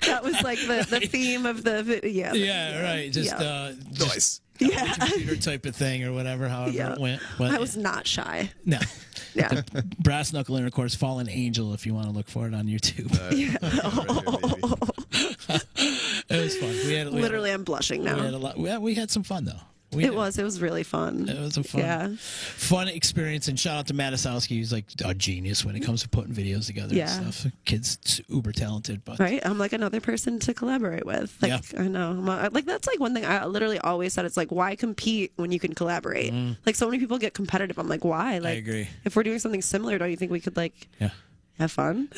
[SPEAKER 4] that was like the theme of the video.
[SPEAKER 3] Yeah, right. Just
[SPEAKER 5] Nice.
[SPEAKER 4] Yeah.
[SPEAKER 3] computer type of thing or whatever. However
[SPEAKER 4] Yeah.
[SPEAKER 3] it went. But
[SPEAKER 4] I was not shy.
[SPEAKER 3] no.
[SPEAKER 4] Yeah.
[SPEAKER 3] Brass knuckle intercourse, fallen angel. If you want to look for it on YouTube, it was fun.
[SPEAKER 4] Literally, I'm blushing
[SPEAKER 3] We had
[SPEAKER 4] now.
[SPEAKER 3] a lot. We had some fun though. We
[SPEAKER 4] It
[SPEAKER 3] did.
[SPEAKER 4] was really fun.
[SPEAKER 3] It was a fun experience, and shout out to Matisowski. He's like a genius when it comes to putting videos together
[SPEAKER 4] Yeah.
[SPEAKER 3] and stuff. Kid's uber talented, but
[SPEAKER 4] Right? I'm like another person to collaborate with. Like,
[SPEAKER 3] Yeah.
[SPEAKER 4] I know. Like, that's like one thing I literally always said. It's like, why compete when you can collaborate? Like, so many people get competitive. I'm like, why? Like,
[SPEAKER 3] agree.
[SPEAKER 4] If we're doing something similar, don't you think we could, like,
[SPEAKER 3] yeah.
[SPEAKER 4] have fun?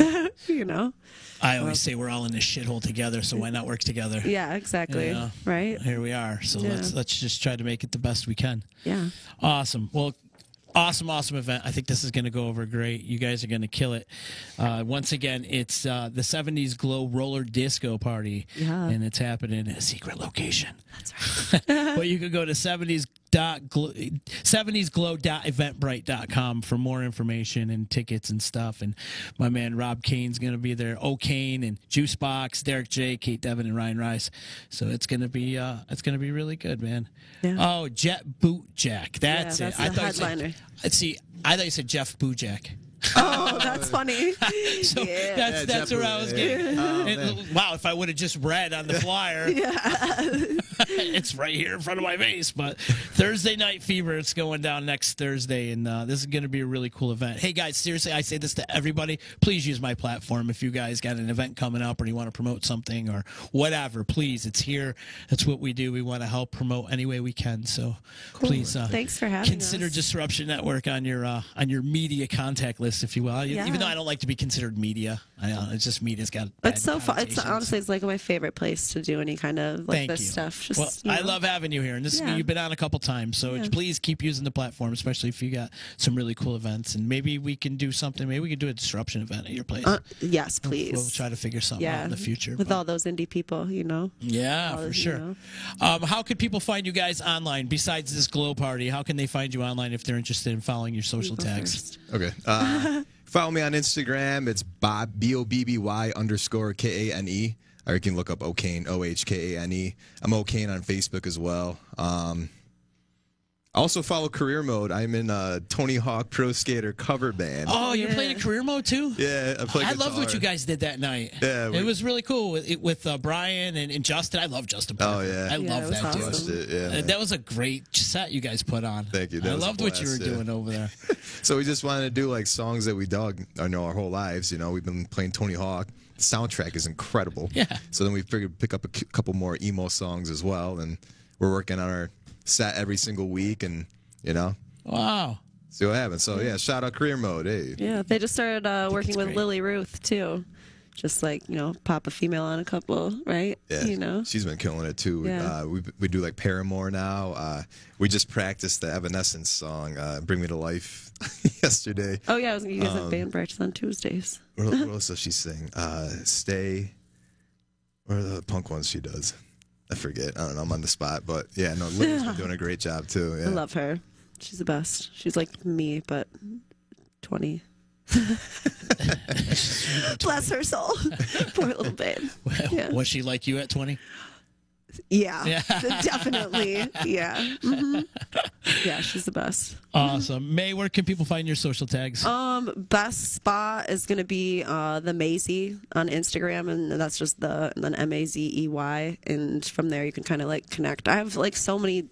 [SPEAKER 4] You know?
[SPEAKER 3] I always say we're all in this shithole together, so why not work together?
[SPEAKER 4] Yeah, exactly.
[SPEAKER 3] Yeah.
[SPEAKER 4] Right?
[SPEAKER 3] Here we are. So
[SPEAKER 4] Yeah.
[SPEAKER 3] let's just try to make it the best we can.
[SPEAKER 4] Yeah.
[SPEAKER 3] Awesome. Well, awesome event. I think this is going to go over great. You guys are going to kill it. Once again, it's the 70s Glow Roller Disco Party,
[SPEAKER 4] Yeah.
[SPEAKER 3] and it's happening in a secret location. That's right. But you can go to 70sglow.eventbrite.com for more information and tickets and stuff. And my man Rob Kane's going to be there. O'Kane and Juicebox, Derek J, Kate Devin, and Ryan Rice. So it's going to be really good, man.
[SPEAKER 4] Yeah.
[SPEAKER 3] Oh, Jet Boot Jack. That's
[SPEAKER 4] Yeah,
[SPEAKER 3] it.
[SPEAKER 4] that's the
[SPEAKER 3] you said-
[SPEAKER 4] headliner.
[SPEAKER 3] I thought you said Jeff Boojak.
[SPEAKER 4] Oh, that's funny.
[SPEAKER 3] So
[SPEAKER 4] Yeah.
[SPEAKER 3] that's
[SPEAKER 5] Jeff
[SPEAKER 3] where I was
[SPEAKER 5] Boojak.
[SPEAKER 3] getting.
[SPEAKER 5] Oh,
[SPEAKER 3] Wow, if I would have just read on the flyer, it's right here in front of my face. But Thursday Night Fever, it's going down next Thursday, and this is going to be a really cool event. Hey guys, seriously, I say this to everybody: please use my platform if you guys got an event coming up or you want to promote something or whatever. Please, it's here. That's what we do. We want to help promote any way we can. So please,
[SPEAKER 4] Thanks for having
[SPEAKER 3] consider
[SPEAKER 4] us.
[SPEAKER 3] Disruption Network on your media contact list, if you will.
[SPEAKER 4] Yeah.
[SPEAKER 3] Even though I don't like to be considered media, it's just media's got.
[SPEAKER 4] It's so fun. It's
[SPEAKER 3] connotations.
[SPEAKER 4] honestly, it's like my favorite place to do any kind of like
[SPEAKER 3] Thank
[SPEAKER 4] this
[SPEAKER 3] you.
[SPEAKER 4] stuff. Just,
[SPEAKER 3] Well,
[SPEAKER 4] you
[SPEAKER 3] I
[SPEAKER 4] know.
[SPEAKER 3] love having you here, and this
[SPEAKER 4] Yeah.
[SPEAKER 3] you've been on a couple times, so
[SPEAKER 4] Yeah.
[SPEAKER 3] please keep using the platform, especially if you got some really cool events, and maybe we can do something. Maybe we can do a disruption event at your place.
[SPEAKER 4] Yes, please.
[SPEAKER 3] We'll try to figure something out in the future.
[SPEAKER 4] with
[SPEAKER 3] but-
[SPEAKER 4] all those indie people, you know.
[SPEAKER 3] yeah,
[SPEAKER 4] all
[SPEAKER 3] for
[SPEAKER 4] you
[SPEAKER 3] sure.
[SPEAKER 4] know.
[SPEAKER 3] How could people find you guys online besides this Glow Party? How can they find you online if they're interested in following your social
[SPEAKER 4] Go
[SPEAKER 3] tags?
[SPEAKER 4] first.
[SPEAKER 5] Okay. Follow me on Instagram. It's Bob BOBBY_KANE. Or you can look up O'Kane, OHKANE. I'm O'Kane on Facebook as well. Also follow Career Mode. I'm in Tony Hawk Pro Skater cover band.
[SPEAKER 3] Oh, you're
[SPEAKER 4] yeah.
[SPEAKER 3] playing career mode too?
[SPEAKER 5] Yeah, I play
[SPEAKER 3] I
[SPEAKER 5] guitar.
[SPEAKER 3] loved what you guys did that night.
[SPEAKER 5] Yeah,
[SPEAKER 3] it was really cool with Brian and Justin. I love Justin Parker.
[SPEAKER 5] Oh, yeah.
[SPEAKER 3] I
[SPEAKER 4] Yeah,
[SPEAKER 3] love
[SPEAKER 4] it was
[SPEAKER 3] that dude.
[SPEAKER 4] awesome.
[SPEAKER 5] Crushed it, yeah, man.
[SPEAKER 3] That was a great set you guys put on.
[SPEAKER 5] Thank you. That
[SPEAKER 3] I
[SPEAKER 5] was a
[SPEAKER 3] loved what you were
[SPEAKER 5] blast, yeah.
[SPEAKER 3] doing over there.
[SPEAKER 5] So we just wanted to do like songs that we dug, our whole lives. You know, we've been playing Tony Hawk. The soundtrack is incredible.
[SPEAKER 3] Yeah.
[SPEAKER 5] So then we figured pick up a couple more emo songs as well, and we're working on our set every single week, and
[SPEAKER 3] Wow.
[SPEAKER 5] see what happens. So yeah, shout out Career Mode. Hey.
[SPEAKER 4] Yeah, they just started working with
[SPEAKER 3] great.
[SPEAKER 4] Lily Ruth too. Just like pop a female on a couple, right?
[SPEAKER 5] Yeah, she's been killing it too.
[SPEAKER 4] Yeah.
[SPEAKER 5] We do like Paramore now. We just practiced the Evanescence song, "Bring Me to Life," yesterday.
[SPEAKER 4] Oh yeah, you guys have band practice on Tuesdays.
[SPEAKER 5] What else does she sing? "Stay," or the punk ones she does. I forget. I don't know. I'm on the spot, but yeah, no, Lily's been doing a great job too. Yeah.
[SPEAKER 4] I love her. She's the best. She's like me, but 20. Bless her soul. Poor little babe. Yeah.
[SPEAKER 3] Was she like you at 20?
[SPEAKER 4] Yeah, definitely. Yeah. Yeah, she's the best.
[SPEAKER 3] Awesome. May, where can people find your social tags?
[SPEAKER 4] Best spot is going to be the Maisie on Instagram, and that's just and then MAZEY, and from there you can kind of like connect. I have like so many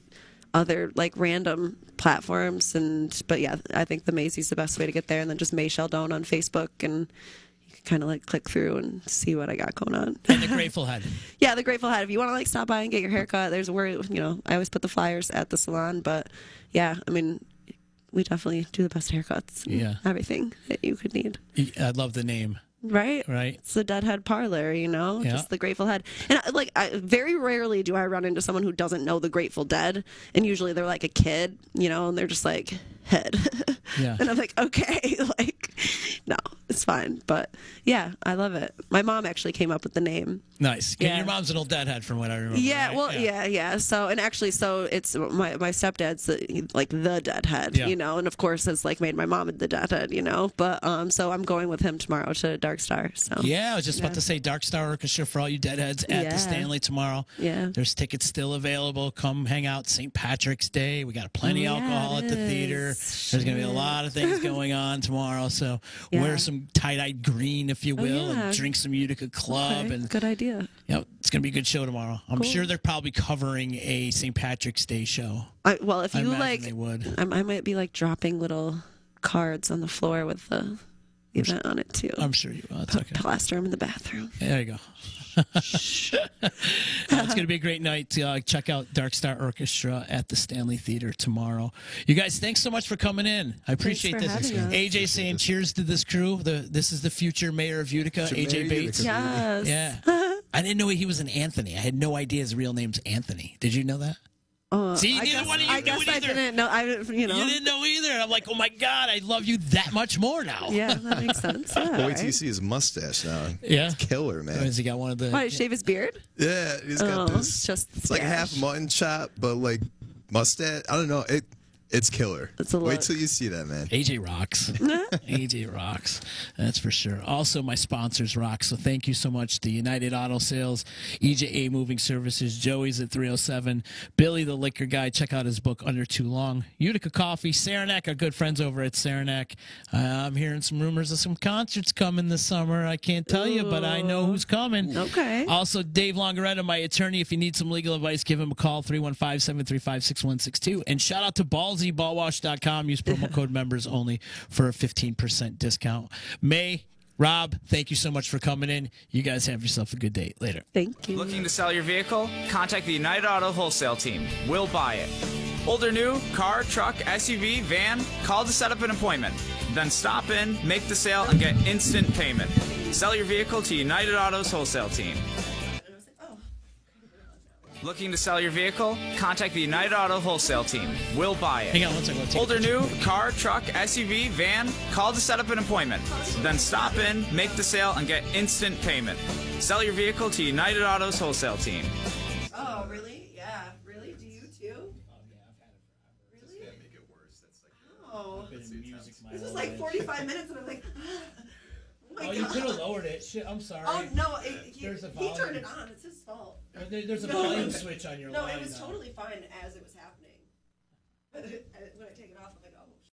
[SPEAKER 4] other like random platforms. But yeah, I think the Macy's the best way to get there, and then just May Sheldon on Facebook, and you can kind of like click through and see what I got going on.
[SPEAKER 3] And the Grateful Head.
[SPEAKER 4] Yeah, the Grateful Head. If you want to like stop by and get your haircut, there's where I always put the flyers at the salon. But yeah, I mean, we definitely do the best haircuts.
[SPEAKER 3] Yeah.
[SPEAKER 4] Everything that you could need.
[SPEAKER 3] I love the name.
[SPEAKER 4] Right?
[SPEAKER 3] Right.
[SPEAKER 4] It's the Deadhead Parlor,
[SPEAKER 3] Yeah.
[SPEAKER 4] just the Grateful Head. And very rarely do I run into someone who doesn't know the Grateful Dead. And usually they're like a kid, and they're just like, head.
[SPEAKER 3] Yeah.
[SPEAKER 4] And I'm like, okay, no, it's fine. But yeah, I love it. My mom actually came up with the name.
[SPEAKER 3] Nice.
[SPEAKER 4] Yeah.
[SPEAKER 3] Your mom's an old deadhead from what I remember.
[SPEAKER 4] Yeah,
[SPEAKER 3] right?
[SPEAKER 4] well, yeah. So it's my stepdad's the deadhead,
[SPEAKER 3] Yeah.
[SPEAKER 4] and of course it's like made my mom the deadhead, But so I'm going with him tomorrow to Dark Star. So
[SPEAKER 3] Yeah, I was just about to say Dark Star Orchestra for all you deadheads at the
[SPEAKER 4] Yeah.
[SPEAKER 3] Stanley tomorrow.
[SPEAKER 4] Yeah.
[SPEAKER 3] There's tickets still available. Come hang out St. Patrick's Day. We got plenty of alcohol at the theater. There's going to be a lot of things going on tomorrow. So wear some tie-dyed green, if you will,
[SPEAKER 4] yeah.
[SPEAKER 3] and drink some Utica Club.
[SPEAKER 4] Okay,
[SPEAKER 3] And
[SPEAKER 4] good idea.
[SPEAKER 3] it's going to be a good show tomorrow. I'm sure they're probably covering a St. Patrick's Day show.
[SPEAKER 4] If
[SPEAKER 3] I
[SPEAKER 4] you
[SPEAKER 3] imagine they would.
[SPEAKER 4] I might be like dropping little cards on the floor with the event on it too.
[SPEAKER 3] I'm sure you will. It's okay.
[SPEAKER 4] Plaster them in the bathroom.
[SPEAKER 3] There you go. It's going to be a great night. Check out Dark Star Orchestra at the Stanley Theater tomorrow. You guys, thanks so much for coming in. I appreciate
[SPEAKER 4] Thanks
[SPEAKER 3] this.
[SPEAKER 4] for having us.
[SPEAKER 3] AJ saying cheers to this crew. This is the future mayor of Utica, AJ
[SPEAKER 5] Mayor
[SPEAKER 3] Bates.
[SPEAKER 5] Utica.
[SPEAKER 4] Yes.
[SPEAKER 3] Yeah. I didn't know he was an Anthony. I had no idea his real name's Anthony. Did you know that? See, neither one of you
[SPEAKER 4] I
[SPEAKER 3] knew
[SPEAKER 4] guess
[SPEAKER 3] it
[SPEAKER 4] I
[SPEAKER 3] either.
[SPEAKER 4] didn't know.
[SPEAKER 3] You didn't know either. And I'm like, oh my God, I love you that much more now.
[SPEAKER 4] Yeah, that makes sense. Yeah,
[SPEAKER 5] But wait till you
[SPEAKER 4] right.
[SPEAKER 5] see his mustache now.
[SPEAKER 3] Yeah.
[SPEAKER 5] It's killer, man.
[SPEAKER 3] Has he got one of the?
[SPEAKER 4] Why, shave his beard?
[SPEAKER 5] Yeah, he's got
[SPEAKER 4] Oh,
[SPEAKER 5] this.
[SPEAKER 4] just
[SPEAKER 5] It's like half
[SPEAKER 4] stash.
[SPEAKER 5] mutton chop, but like mustache. I don't know. It's killer.
[SPEAKER 4] It's a
[SPEAKER 5] Wait
[SPEAKER 4] look.
[SPEAKER 5] till you see that, man.
[SPEAKER 3] AJ rocks. AJ rocks. That's for sure. Also, my sponsors rock. So thank you so much to United Auto Sales, EJA Moving Services, Joey's at 307, Billy the Liquor Guy. Check out his book, Under Too Long. Utica Coffee, Saranac, our good friends over at Saranac. I'm hearing some rumors of some concerts coming this summer. I can't tell you, but I know who's coming.
[SPEAKER 4] Okay.
[SPEAKER 3] Also, Dave Longaretta, my attorney. If you need some legal advice, give him a call, 315-735-6162. And shout out to ballsyballwash.com. Use promo code members only for a 15% discount. May, Rob, thank you so much for coming in. You guys have yourself a good day. Later.
[SPEAKER 4] Thank you.
[SPEAKER 1] Looking to sell your vehicle? Contact the United Auto Wholesale Team. We'll buy it. Old or new, car, truck, SUV, van, call to set up an appointment. Then stop in, make the sale, and get instant payment. Sell your vehicle to United Auto's Wholesale Team. Looking to sell your vehicle? Contact the United Auto Wholesale Team. We'll buy it.
[SPEAKER 3] Hang on one second. I'll take
[SPEAKER 1] Old
[SPEAKER 3] a
[SPEAKER 1] or
[SPEAKER 3] picture.
[SPEAKER 1] new, car, truck, SUV, van, call to set up an appointment. Then stop in, make the sale, and get instant payment. Sell your vehicle to United Auto's Wholesale Team.
[SPEAKER 4] Oh, really? Yeah. Really? Do you too? Really? Oh. This was like 45 minutes, and I'm like, oh my
[SPEAKER 3] Oh, you
[SPEAKER 4] God.
[SPEAKER 3] could have lowered it. Shit, I'm sorry.
[SPEAKER 4] Oh, no.
[SPEAKER 3] There's a
[SPEAKER 4] He turned
[SPEAKER 3] volume.
[SPEAKER 4] it on. It's his fault.
[SPEAKER 3] There's a
[SPEAKER 4] No.
[SPEAKER 3] volume switch on your
[SPEAKER 4] No,
[SPEAKER 3] line
[SPEAKER 4] it was
[SPEAKER 3] now.
[SPEAKER 4] totally fine as it was happening. But when I take it off,